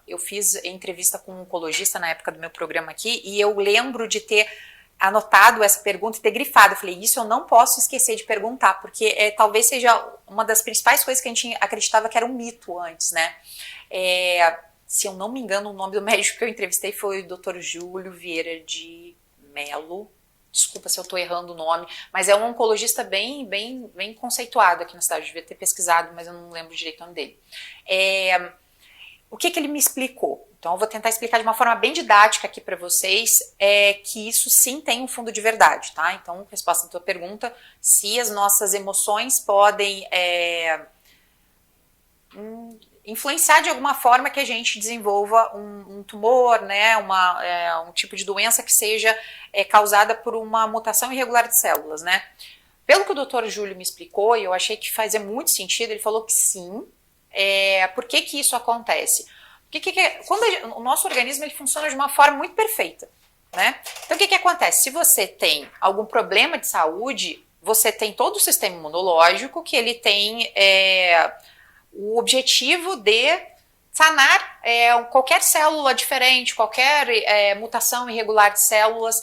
Eu fiz entrevista com um oncologista na época do meu programa aqui, e eu lembro de ter anotado essa pergunta e ter grifado. Eu falei, isso eu não posso esquecer de perguntar, porque talvez seja uma das principais coisas que a gente acreditava que era um mito antes, né? Se eu não me engano, o nome do médico que eu entrevistei foi o Dr. Júlio Vieira de Melo. Desculpa se eu estou errando o nome, mas é um oncologista bem conceituado aqui na cidade. Eu devia ter pesquisado, mas eu não lembro direito o nome dele. O que ele me explicou? Então eu vou tentar explicar de uma forma bem didática aqui para vocês, que isso sim tem um fundo de verdade, tá? Então, resposta à tua pergunta, se as nossas emoções podem influenciar de alguma forma que a gente desenvolva um tumor, né, um tipo de doença que seja causada por uma mutação irregular de células, né? Pelo que o Dr. Júlio me explicou, e eu achei que fazia muito sentido, ele falou que sim. Por que isso acontece? Porque quando o nosso organismo ele funciona de uma forma muito perfeita, né? Então o que acontece? Se você tem algum problema de saúde, você tem todo o sistema imunológico que ele tem o objetivo de sanar qualquer célula diferente, qualquer mutação irregular de células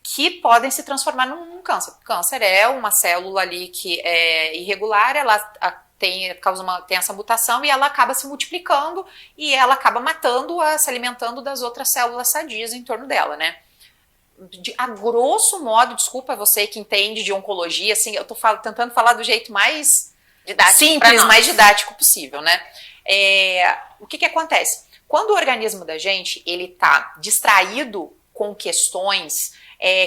que podem se transformar num câncer. O câncer é uma célula ali que é irregular, ela tem essa mutação e ela acaba se multiplicando e ela acaba matando, se alimentando das outras células sadias em torno dela, né? A grosso modo, desculpa você que entende de oncologia, assim, eu tô tentando falar do jeito mais simples, mais didático possível, né? O que acontece? Quando o organismo da gente, ele tá distraído com questões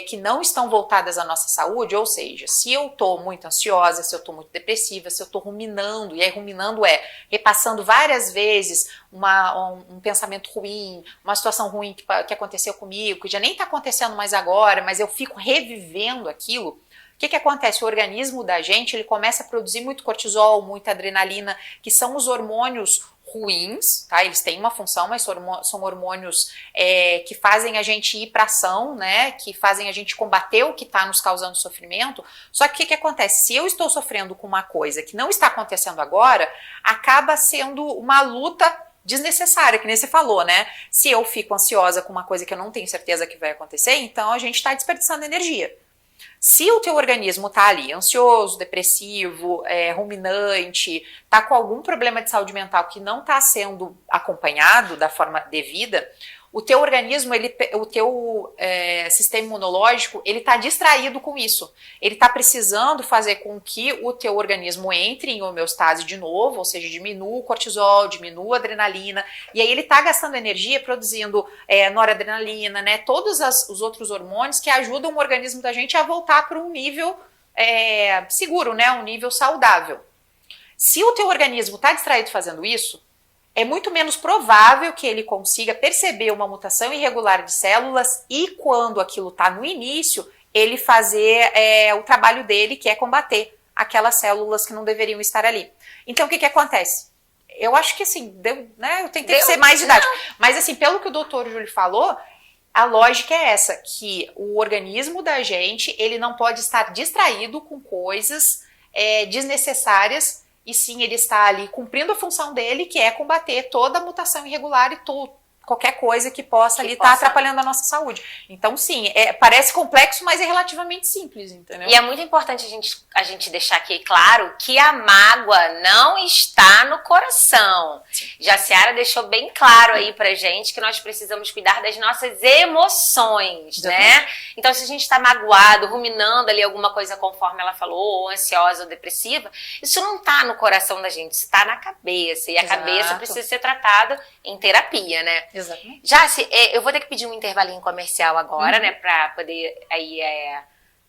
que não estão voltadas à nossa saúde, ou seja, se eu estou muito ansiosa, se eu estou muito depressiva, se eu estou ruminando, e aí ruminando repassando várias vezes um pensamento ruim, uma situação ruim que aconteceu comigo, que já nem está acontecendo mais agora, mas eu fico revivendo aquilo. O que acontece? O organismo da gente, ele começa a produzir muito cortisol, muita adrenalina, que são os hormônios ruins, tá? Eles têm uma função, mas são hormônios que fazem a gente ir para ação, né? Que fazem a gente combater o que está nos causando sofrimento. Só que o que acontece? Se eu estou sofrendo com uma coisa que não está acontecendo agora, acaba sendo uma luta desnecessária, que nem você falou, né? Se eu fico ansiosa com uma coisa que eu não tenho certeza que vai acontecer, então a gente está desperdiçando energia. Se o teu organismo tá ali ansioso, depressivo, ruminante, tá com algum problema de saúde mental que não tá sendo acompanhado da forma devida, o teu organismo, o teu sistema imunológico, ele tá distraído com isso. Ele tá precisando fazer com que o teu organismo entre em homeostase de novo, ou seja, diminua o cortisol, diminua a adrenalina, e aí ele tá gastando energia produzindo noradrenalina, né, todos os outros hormônios que ajudam o organismo da gente a voltar para um nível seguro, né, um nível saudável. Se o teu organismo tá distraído fazendo isso, é muito menos provável que ele consiga perceber uma mutação irregular de células e, quando aquilo está no início, ele fazer o trabalho dele, que é combater aquelas células que não deveriam estar ali. Então, o que acontece? Eu acho que, assim, eu tentei ser mais didático. Mas, assim, pelo que o Dr. Júlio falou, a lógica é essa, que o organismo da gente, ele não pode estar distraído com coisas desnecessárias. E sim, ele está ali cumprindo a função dele, que é combater toda a mutação irregular e qualquer coisa que possa ali estar atrapalhando a nossa saúde. Então, sim, parece complexo, mas é relativamente simples, entendeu? E é muito importante a gente deixar aqui claro que a mágoa não está no coração. Já a Ciara deixou bem claro aí pra gente que nós precisamos cuidar das nossas emoções, né? Então, se a gente está magoado, ruminando ali alguma coisa conforme ela falou, ou ansiosa ou depressiva, isso não tá no coração da gente, isso tá na cabeça. E a cabeça precisa ser tratada em terapia, né? Exatamente. Jássica, eu vou ter que pedir um intervalinho comercial agora, né, pra poder aí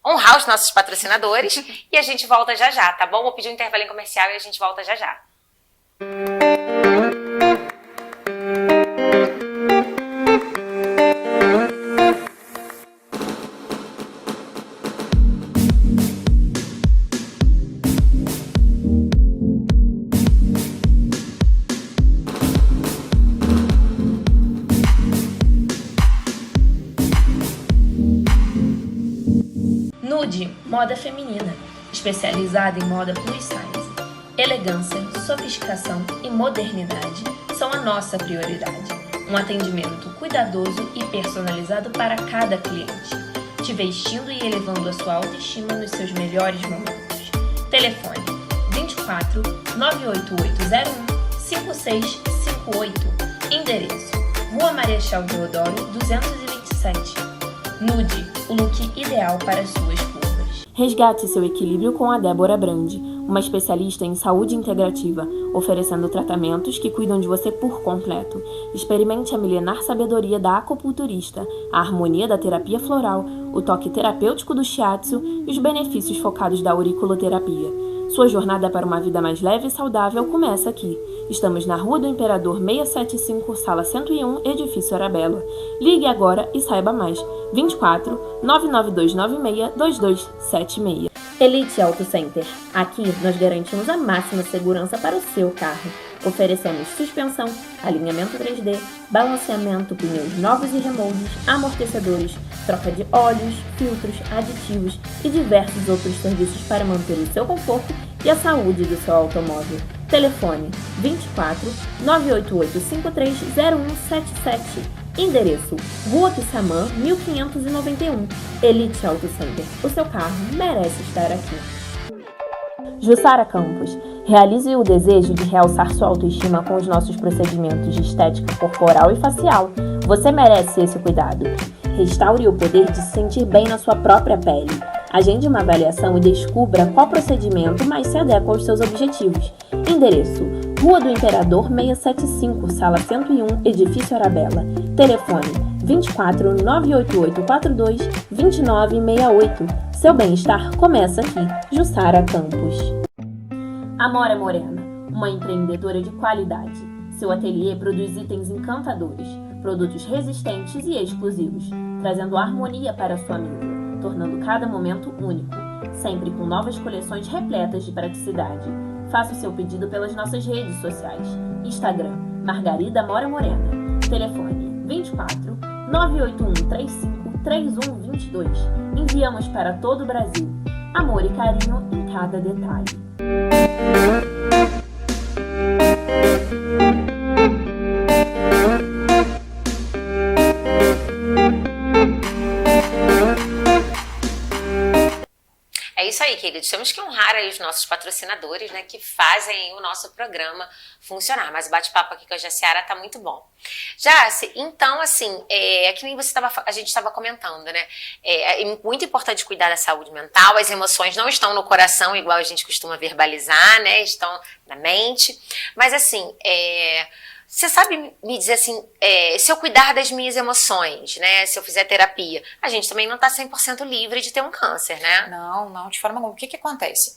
honrar os nossos patrocinadores e a gente volta já já, tá bom? Vou pedir um intervalinho comercial e a gente volta já já. Nude, moda feminina, especializada em moda plus size. Elegância, sofisticação e modernidade são a nossa prioridade. Um atendimento cuidadoso e personalizado para cada cliente, te vestindo e elevando a sua autoestima nos seus melhores momentos. Telefone 24 98801 5658. Endereço: Rua Marechal Deodoro 227. Nude, o look ideal para suas curvas. Resgate seu equilíbrio com a Débora Brandi, uma especialista em saúde integrativa, oferecendo tratamentos que cuidam de você por completo. Experimente a milenar sabedoria da acupunturista, a harmonia da terapia floral, o toque terapêutico do shiatsu e os benefícios focados da auriculoterapia. Sua jornada para uma vida mais leve e saudável começa aqui. Estamos na Rua do Imperador 675, Sala 101, Edifício Arabella. Ligue agora e saiba mais. 24 99296 2276. Elite Auto Center. Aqui nós garantimos a máxima segurança para o seu carro. Oferecemos suspensão, alinhamento 3D, balanceamento, pneus novos e remoldes, amortecedores, troca de óleos, filtros, aditivos e diversos outros serviços para manter o seu conforto e a saúde do seu automóvel. Telefone 24 988 530177. Endereço: Rua Quissamã, 1591. Elite Auto Center. O seu carro merece estar aqui. Jussara Campos. Realize o desejo de realçar sua autoestima com os nossos procedimentos de estética corporal e facial. Você merece esse cuidado. Restaure o poder de se sentir bem na sua própria pele. Agende uma avaliação e descubra qual procedimento mais se adequa aos seus objetivos. Endereço: Rua do Imperador 675, Sala 101, Edifício Arabella. Telefone 24 988 42 2968. Seu bem-estar começa aqui. Jussara Campos. Amora Morena, uma empreendedora de qualidade. Seu ateliê produz itens encantadores, produtos resistentes e exclusivos, trazendo harmonia para a sua mesa, tornando cada momento único, sempre com novas coleções repletas de praticidade. Faça o seu pedido pelas nossas redes sociais. Instagram, Margarida Amora Morena. Telefone 24 981 35 3122. Enviamos para todo o Brasil. Amor e carinho em cada detalhe. É isso aí, queridos. Temos que honrar aí os nossos patrocinadores, né, que fazem o nosso programa funcionar. Mas o bate-papo aqui com a Jaciara tá muito bom. Jaci, então, assim, é que nem a gente estava comentando, né? É muito importante cuidar da saúde mental. As emoções não estão no coração, igual a gente costuma verbalizar, né? Estão na mente. Mas, assim, você sabe me dizer assim, se eu cuidar das minhas emoções, né, se eu fizer terapia, a gente também não está 100% livre de ter um câncer, né? Não, de forma alguma. O que acontece?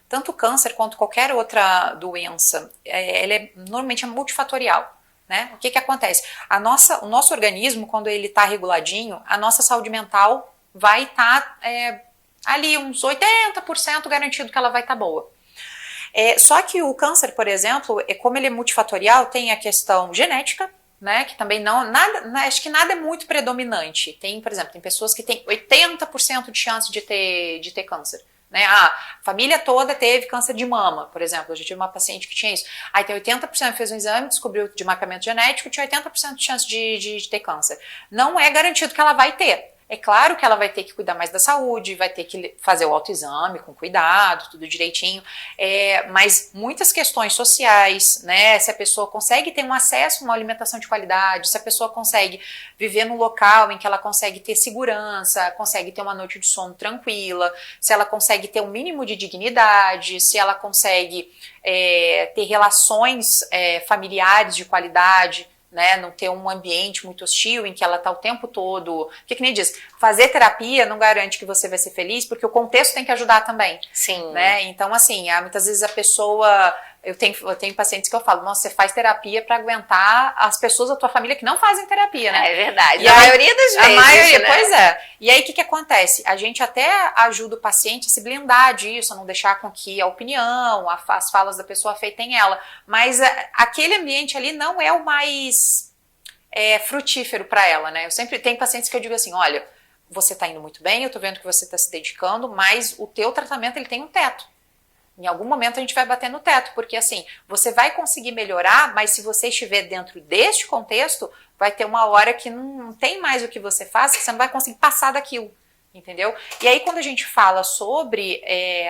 Tanto o câncer quanto qualquer outra doença, ela normalmente é multifatorial, né? O que acontece? O nosso organismo, quando ele está reguladinho, a nossa saúde mental vai estar ali uns 80% garantido que ela vai estar boa. Só que o câncer, por exemplo, como ele é multifatorial, tem a questão genética, né, que também acho que nada é muito predominante. Tem, por exemplo, tem pessoas que têm 80% de chance de ter câncer. Né? A família toda teve câncer de mama, por exemplo. Eu já tive uma paciente que tinha isso. Aí tem 80%, fez um exame, descobriu de mapeamento genético, tinha 80% de chance de ter câncer. Não é garantido que ela vai ter. É claro que ela vai ter que cuidar mais da saúde, vai ter que fazer o autoexame com cuidado, tudo direitinho, mas muitas questões sociais, né, se a pessoa consegue ter um acesso a uma alimentação de qualidade, se a pessoa consegue viver num local em que ela consegue ter segurança, consegue ter uma noite de sono tranquila, se ela consegue ter um mínimo de dignidade, se ela consegue ter relações familiares de qualidade, né, não ter um ambiente muito hostil em que ela está o tempo todo, que nem diz, fazer terapia não garante que você vai ser feliz, porque o contexto tem que ajudar também. Sim. Né? Então, assim, muitas vezes a pessoa, eu tenho pacientes que eu falo, nossa, você faz terapia para aguentar as pessoas da tua família que não fazem terapia, né? É verdade, e a maioria das vezes, a maioria, né? Pois é. E aí, o que acontece? A gente até ajuda o paciente a se blindar disso, a não deixar com que a opinião, as falas da pessoa afetem ela, mas aquele ambiente ali não é o mais frutífero para ela, né? Eu sempre tenho pacientes que eu digo assim, olha, você tá indo muito bem, eu tô vendo que você tá se dedicando, mas o teu tratamento, ele tem um teto. Em algum momento a gente vai bater no teto, porque assim, você vai conseguir melhorar, mas se você estiver dentro deste contexto, vai ter uma hora que não tem mais o que você faz, que você não vai conseguir passar daquilo, entendeu? E aí quando a gente fala sobre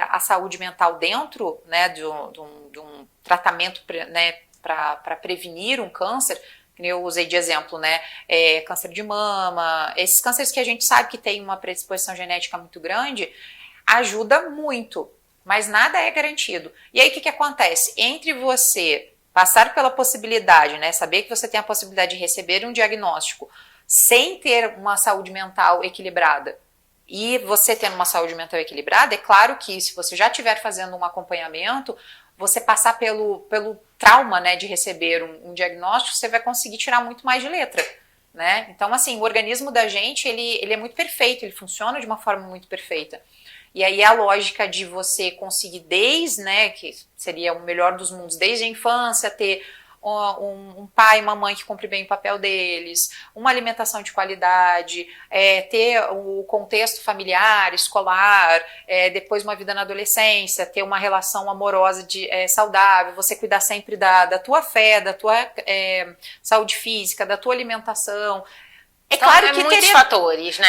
a saúde mental dentro, né, de um tratamento, né, para prevenir um câncer, que eu usei de exemplo, né, câncer de mama, esses cânceres que a gente sabe que tem uma predisposição genética muito grande, ajuda muito. mas nada é garantido. E aí o que acontece? Entre você passar pela possibilidade, né, saber que você tem a possibilidade de receber um diagnóstico sem ter uma saúde mental equilibrada e você tendo uma saúde mental equilibrada, é claro que se você já estiver fazendo um acompanhamento, você passar pelo trauma, né, de receber um diagnóstico, você vai conseguir tirar muito mais de letra, né? Então, assim, o organismo da gente, ele é muito perfeito, ele funciona de uma forma muito perfeita. E aí a lógica de você conseguir desde, né, que seria o melhor dos mundos, desde a infância, ter um pai e uma mãe que cumprem bem o papel deles, uma alimentação de qualidade, ter o contexto familiar, escolar, depois uma vida na adolescência, ter uma relação amorosa saudável, você cuidar sempre da tua fé, da tua saúde física, da tua alimentação. Então, claro que muitos fatores, né?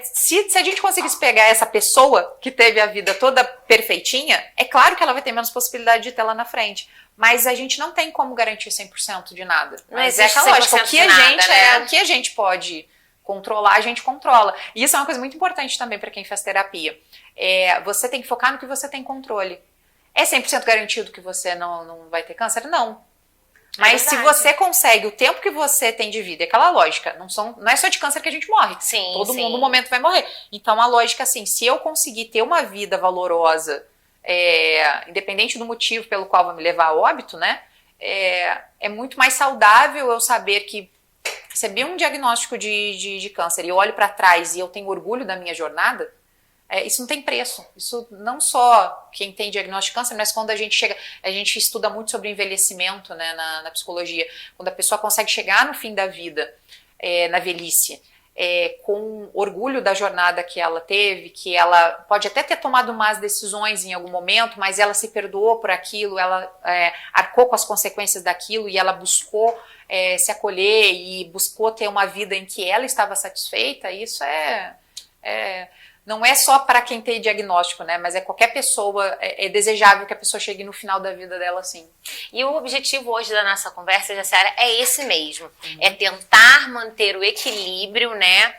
Se a gente conseguisse pegar essa pessoa que teve a vida toda perfeitinha, é claro que ela vai ter menos possibilidade de ter lá na frente. Mas a gente não tem como garantir 100% de nada. Não existe 100% o que de nada, né? O que a gente pode controlar, a gente controla. E isso é uma coisa muito importante também para quem faz terapia. Você tem que focar no que você tem controle. É 100% garantido que você não vai ter câncer? Não. Mas se você consegue o tempo que você tem de vida, é aquela lógica, não é só de câncer que a gente morre. Sim, Todo mundo no momento vai morrer. Então a lógica assim, se eu conseguir ter uma vida valorosa, independente do motivo pelo qual vai me levar a óbito, né? É muito mais saudável eu saber que recebi um diagnóstico de câncer e eu olho para trás e eu tenho orgulho da minha jornada. Isso não tem preço. Isso não só quem tem diagnóstico de câncer, mas quando a gente estuda muito sobre envelhecimento, né, na psicologia, quando a pessoa consegue chegar no fim da vida, na velhice, com orgulho da jornada que ela teve, que ela pode até ter tomado más decisões em algum momento, mas ela se perdoou por aquilo, ela arcou com as consequências daquilo e ela buscou se acolher e buscou ter uma vida em que ela estava satisfeita. Isso não é só para quem tem diagnóstico, né? Mas qualquer pessoa, é desejável que a pessoa chegue no final da vida dela assim. E o objetivo hoje da nossa conversa, Jaciara, é esse mesmo. É tentar manter o equilíbrio, né?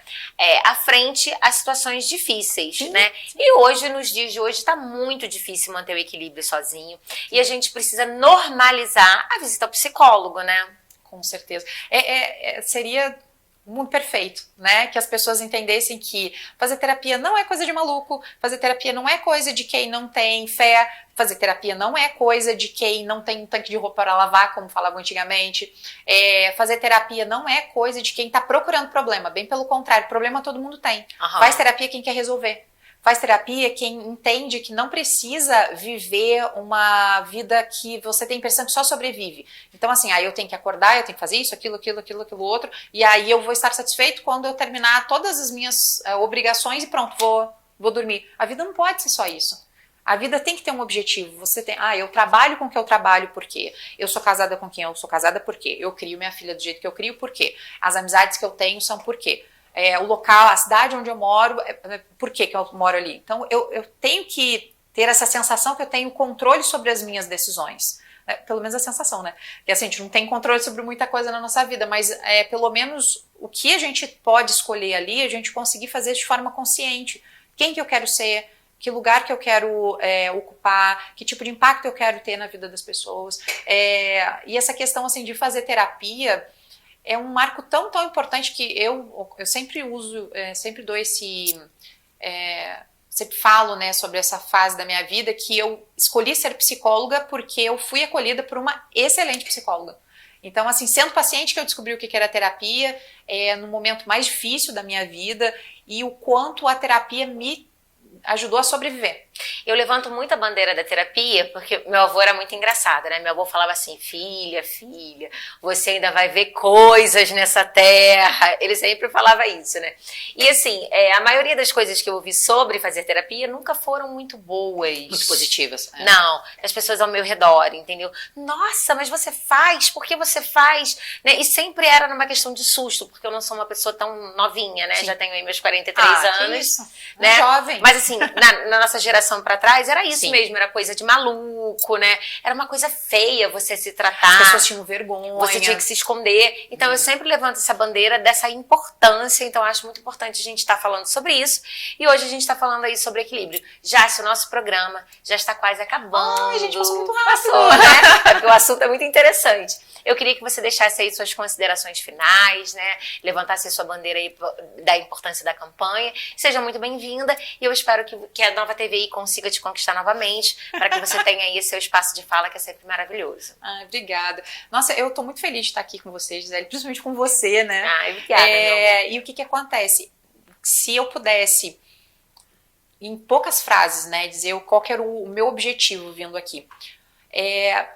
À frente às situações difíceis, né? E hoje, nos dias de hoje, está muito difícil manter o equilíbrio sozinho. E a gente precisa normalizar a visita ao psicólogo, né? Com certeza. Seria muito perfeito, né? Que as pessoas entendessem que fazer terapia não é coisa de maluco, fazer terapia não é coisa de quem não tem fé, fazer terapia não é coisa de quem não tem um tanque de roupa para lavar, como falavam antigamente, fazer terapia não é coisa de quem está procurando problema, bem pelo contrário, problema todo mundo tem. Faz terapia quem quer resolver. Faz terapia quem entende que não precisa viver uma vida que você tem a impressão que só sobrevive. Então, assim, eu tenho que acordar, eu tenho que fazer isso, aquilo outro, e aí eu vou estar satisfeito quando eu terminar todas as minhas obrigações e pronto, vou dormir. A vida não pode ser só isso. A vida tem que ter um objetivo. Você tem, eu trabalho com o que eu trabalho, por quê? Eu sou casada com quem eu sou casada, por quê? Eu crio minha filha do jeito que eu crio, por quê? As amizades que eu tenho são por quê? O local, a cidade onde eu moro, por que eu moro ali? Então, eu tenho que ter essa sensação que eu tenho controle sobre as minhas decisões. Pelo menos a sensação, né? Que assim, a gente não tem controle sobre muita coisa na nossa vida, mas pelo menos o que a gente pode escolher ali, a gente conseguir fazer de forma consciente. Quem que eu quero ser? Que lugar que eu quero ocupar? Que tipo de impacto eu quero ter na vida das pessoas? E essa questão assim, de fazer terapia é um marco tão importante que eu sempre uso, sempre dou sempre falo, né, sobre essa fase da minha vida, que eu escolhi ser psicóloga porque eu fui acolhida por uma excelente psicóloga. Então, assim, sendo paciente que eu descobri o que era terapia, no momento mais difícil da minha vida, e o quanto a terapia me ajudou a sobreviver. Eu levanto muito a bandeira da terapia porque meu avô era muito engraçado, né? Meu avô falava assim, filha, você ainda vai ver coisas nessa terra. Ele sempre falava isso, né? E assim, a maioria das coisas que eu ouvi sobre fazer terapia nunca foram muito boas. Muito positivas. Não, as pessoas ao meu redor, entendeu? Nossa, mas você faz? Por que você faz? Né? E sempre era numa questão de susto, porque eu não sou uma pessoa tão novinha, né? Sim. Já tenho aí meus 43 anos. Que isso? Né? Jovem. Mas assim, na nossa geração geração pra trás, era isso Sim. mesmo, era coisa de maluco, né? Era uma coisa feia você se tratar. As pessoas tinham vergonha. Você tinha que se esconder. Então, eu sempre levanto essa bandeira dessa importância. Então, eu acho muito importante a gente estar falando sobre isso. E hoje a gente está falando aí sobre equilíbrio. Se o nosso programa já está quase acabando. Ai, gente, passou muito rápido. Passou, né? Porque o assunto é muito interessante. Eu queria que você deixasse aí suas considerações finais, né? Levantasse a sua bandeira aí da importância da campanha. Seja muito bem-vinda e eu espero que a Nova TVI consiga te conquistar novamente para que você tenha aí seu espaço de fala, que é sempre maravilhoso. Ai, obrigada. Nossa, eu tô muito feliz de estar aqui com vocês, Gisele, principalmente com você, né? Ai, obrigada, meu amor. E o que acontece? Se eu pudesse, em poucas frases, né, dizer qual que era o meu objetivo vindo aqui.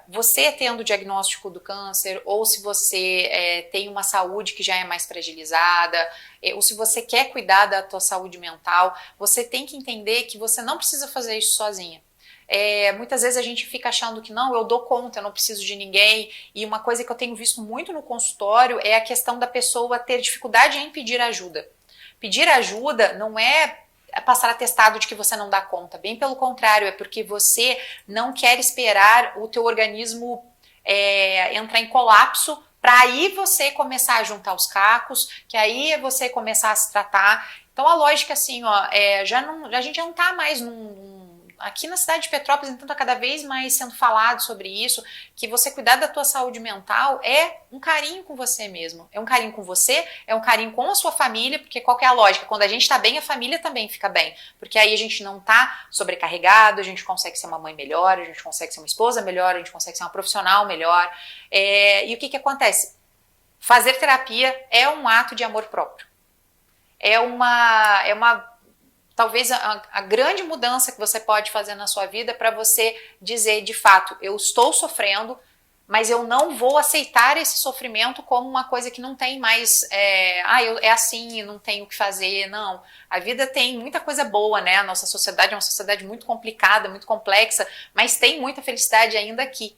Você tendo o diagnóstico do câncer, ou se você tem uma saúde que já é mais fragilizada, ou se você quer cuidar da tua saúde mental, você tem que entender que você não precisa fazer isso sozinha. Muitas vezes a gente fica achando que não, eu dou conta, eu não preciso de ninguém, e uma coisa que eu tenho visto muito no consultório é a questão da pessoa ter dificuldade em pedir ajuda. Pedir ajuda não é passar atestado de que você não dá conta, bem pelo contrário, é porque você não quer esperar o teu organismo entrar em colapso para aí você começar a juntar os cacos, que aí você começar a se tratar. Então a lógica assim, ó, a gente já não tá mais aqui na cidade de Petrópolis, então tá cada vez mais sendo falado sobre isso, que você cuidar da tua saúde mental é um carinho com você mesmo, é um carinho com você, é um carinho com a sua família, porque qual que é a lógica? Quando a gente tá bem, a família também fica bem, porque aí a gente não tá sobrecarregado, a gente consegue ser uma mãe melhor, a gente consegue ser uma esposa melhor, a gente consegue ser uma profissional melhor, e o que acontece? Fazer terapia é um ato de amor próprio, talvez a grande mudança que você pode fazer na sua vida para você dizer, de fato, eu estou sofrendo, mas eu não vou aceitar esse sofrimento como uma coisa que não tem mais, é assim, não tenho o que fazer, não. A vida tem muita coisa boa, né? A nossa sociedade é uma sociedade muito complicada, muito complexa, mas tem muita felicidade ainda aqui.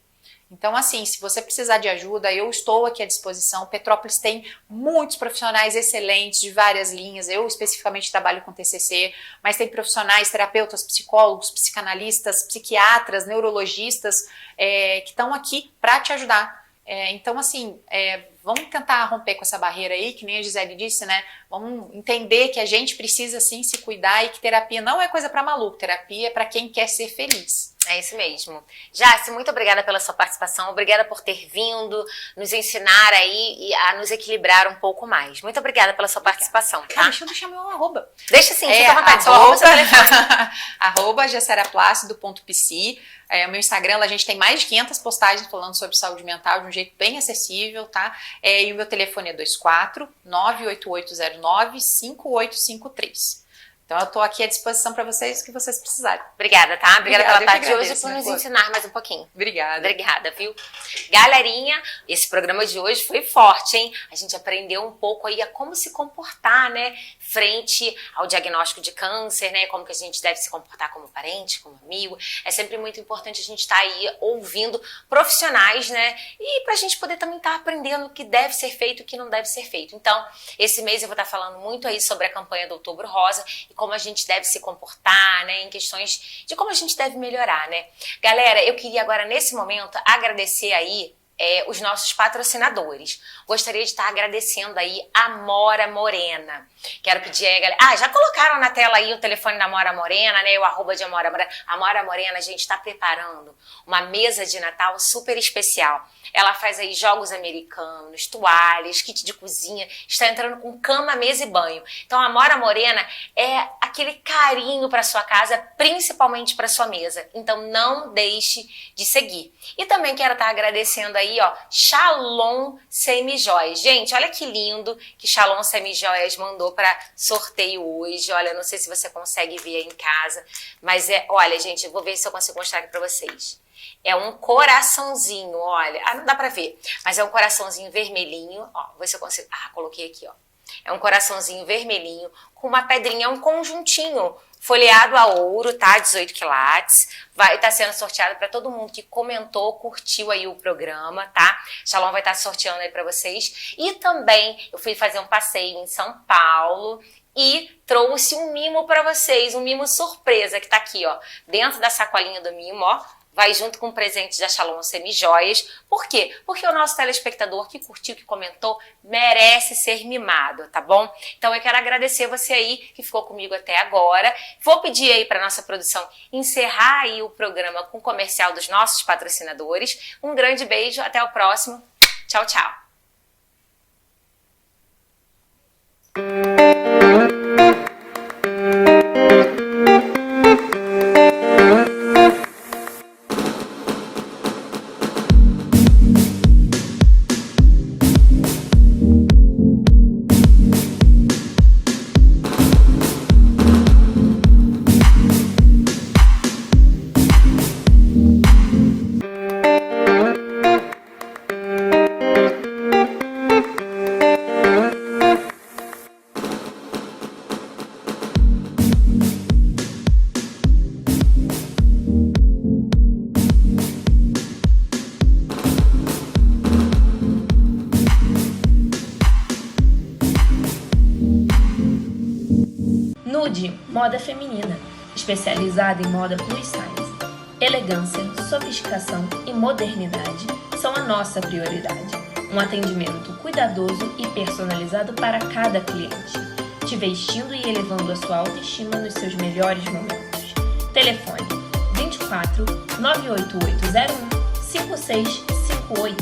Então, assim, se você precisar de ajuda, eu estou aqui à disposição. Petrópolis tem muitos profissionais excelentes de várias linhas. Eu especificamente trabalho com TCC, mas tem profissionais, terapeutas, psicólogos, psicanalistas, psiquiatras, neurologistas que estão aqui para te ajudar. Então, assim, vamos tentar romper com essa barreira aí, que nem a Gisele disse, né? Vamos entender que a gente precisa, sim, se cuidar e que terapia não é coisa para maluco. Terapia é para quem quer ser feliz. É isso mesmo. Jace, muito obrigada pela sua participação, obrigada por ter vindo nos ensinar aí a nos equilibrar um pouco mais. Muito obrigada pela sua participação, tá? Deixa eu deixar meu arroba. Deixa sim, fica à vontade, seu arroba, seu telefone. Arroba jaceraplacido.psi. O meu Instagram, lá a gente tem mais de 500 postagens falando sobre saúde mental de um jeito bem acessível, tá? E o meu telefone é 24 98809 5853. Então eu tô aqui à disposição para vocês, o que vocês precisarem. Obrigada, tá? Obrigada pela tarde de hoje agradeço, por nos né, ensinar mais um pouquinho. Obrigada. Obrigada, viu? Galerinha, esse programa de hoje foi forte, hein? A gente aprendeu um pouco aí a como se comportar, né? Frente ao diagnóstico de câncer, né? Como que a gente deve se comportar como parente, como amigo. É sempre muito importante a gente estar aí ouvindo profissionais, né? E pra gente poder também estar aprendendo o que deve ser feito e o que não deve ser feito. Então, esse mês eu vou estar falando muito aí sobre a campanha do Outubro Rosa e como a gente deve se comportar, né? Em questões de como a gente deve melhorar, né? Galera, eu queria agora, nesse momento, agradecer aí os nossos patrocinadores. Gostaria de estar agradecendo aí a Mora Morena. Quero pedir aí, galera. Já colocaram na tela aí o telefone da Mora Morena, né? O arroba de Amora Morena. A Mora Morena, a gente está preparando uma mesa de Natal super especial. Ela faz aí jogos americanos, toalhas, kit de cozinha. Está entrando com cama, mesa e banho. Então a Mora Morena é aquele carinho para sua casa, principalmente para sua mesa. Então não deixe de seguir. E também quero estar agradecendo aí, ó, Shalom Semijoias. Gente, olha que lindo que Shalom Semijoias mandou para sorteio hoje. Olha, não sei se você consegue ver aí em casa, mas olha, gente, eu vou ver se eu consigo mostrar aqui para vocês. É um coraçãozinho, olha. Não dá pra ver, mas é um coraçãozinho vermelhinho. Ó, vou ver se eu consigo. Coloquei aqui, ó. É um coraçãozinho vermelhinho com uma pedrinha, um conjuntinho folheado a ouro, tá? 18 quilates. Vai estar sendo sorteado para todo mundo que comentou, curtiu aí o programa, tá? Shalom vai estar sorteando aí para vocês. E também eu fui fazer um passeio em São Paulo e trouxe um mimo para vocês, um mimo surpresa que tá aqui, ó, dentro da sacolinha do mimo, ó. Vai junto com o presente da Shalom Semijoias. Por quê? Porque o nosso telespectador que curtiu, que comentou, merece ser mimado, tá bom? Então eu quero agradecer você aí que ficou comigo até agora. Vou pedir aí para nossa produção encerrar aí o programa com o comercial dos nossos patrocinadores. Um grande beijo, até o próximo. Tchau, tchau. Nude, moda feminina, especializada em moda plus size. Elegância, sofisticação e modernidade são a nossa prioridade. Um atendimento cuidadoso e personalizado para cada cliente, te vestindo e elevando a sua autoestima nos seus melhores momentos. Telefone 24 98801 5658.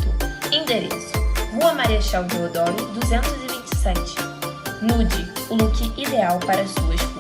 Endereço: Rua Marechal Deodoro 227. Nude, o look ideal para as suas curvas.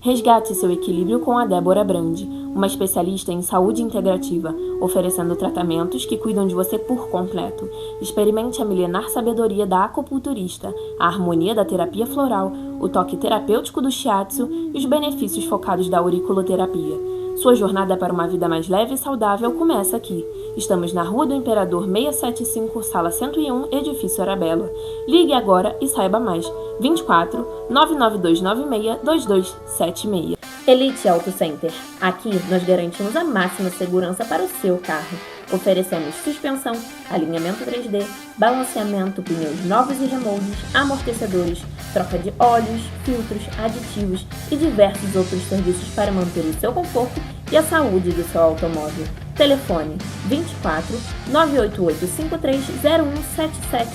Resgate seu equilíbrio com a Débora Brandi, uma especialista em saúde integrativa, oferecendo tratamentos que cuidam de você por completo. Experimente a milenar sabedoria da acupunturista, a harmonia da terapia floral, o toque terapêutico do shiatsu e os benefícios focados da auriculoterapia. Sua jornada para uma vida mais leve e saudável começa aqui. Estamos na Rua do Imperador 675, Sala 101, Edifício Arabella. Ligue agora e saiba mais. 24 99296 2276. Elite Auto Center. Aqui nós garantimos a máxima segurança para o seu carro. Oferecemos suspensão, alinhamento 3D, balanceamento, pneus novos e remoldes, amortecedores, troca de óleos, filtros, aditivos e diversos outros serviços para manter o seu conforto e a saúde do seu automóvel. Telefone 24 988 530177.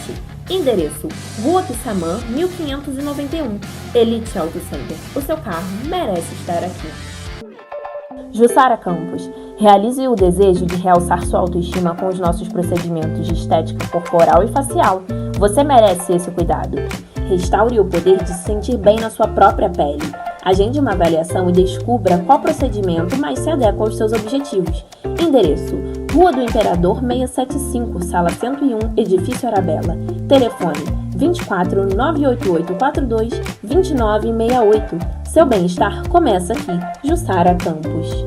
Endereço: Rua Pissamã, 1591. Elite Auto Center. O seu carro merece estar aqui. Jussara Campos. Realize o desejo de realçar sua autoestima com os nossos procedimentos de estética corporal e facial. Você merece esse cuidado. Restaure o poder de se sentir bem na sua própria pele. Agende uma avaliação e descubra qual procedimento mais se adequa aos seus objetivos. Endereço: Rua do Imperador 675, Sala 101, Edifício Arabella. Telefone 24 988 42 2968. Seu bem-estar começa aqui. Jussara Campos.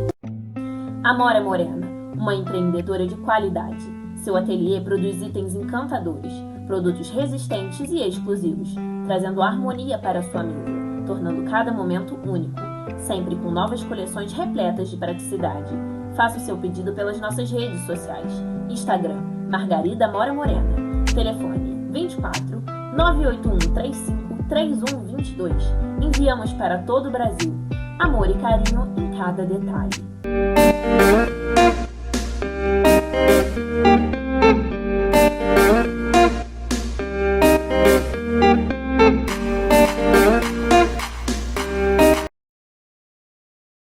Amora Morena, uma empreendedora de qualidade. Seu ateliê produz itens encantadores, produtos resistentes e exclusivos, trazendo harmonia para a sua mesa, tornando cada momento único, sempre com novas coleções repletas de praticidade. Faça o seu pedido pelas nossas redes sociais. Instagram, Margarida Amora Morena. Telefone 24 981 35 3122. Enviamos para todo o Brasil. Amor e carinho em cada detalhe.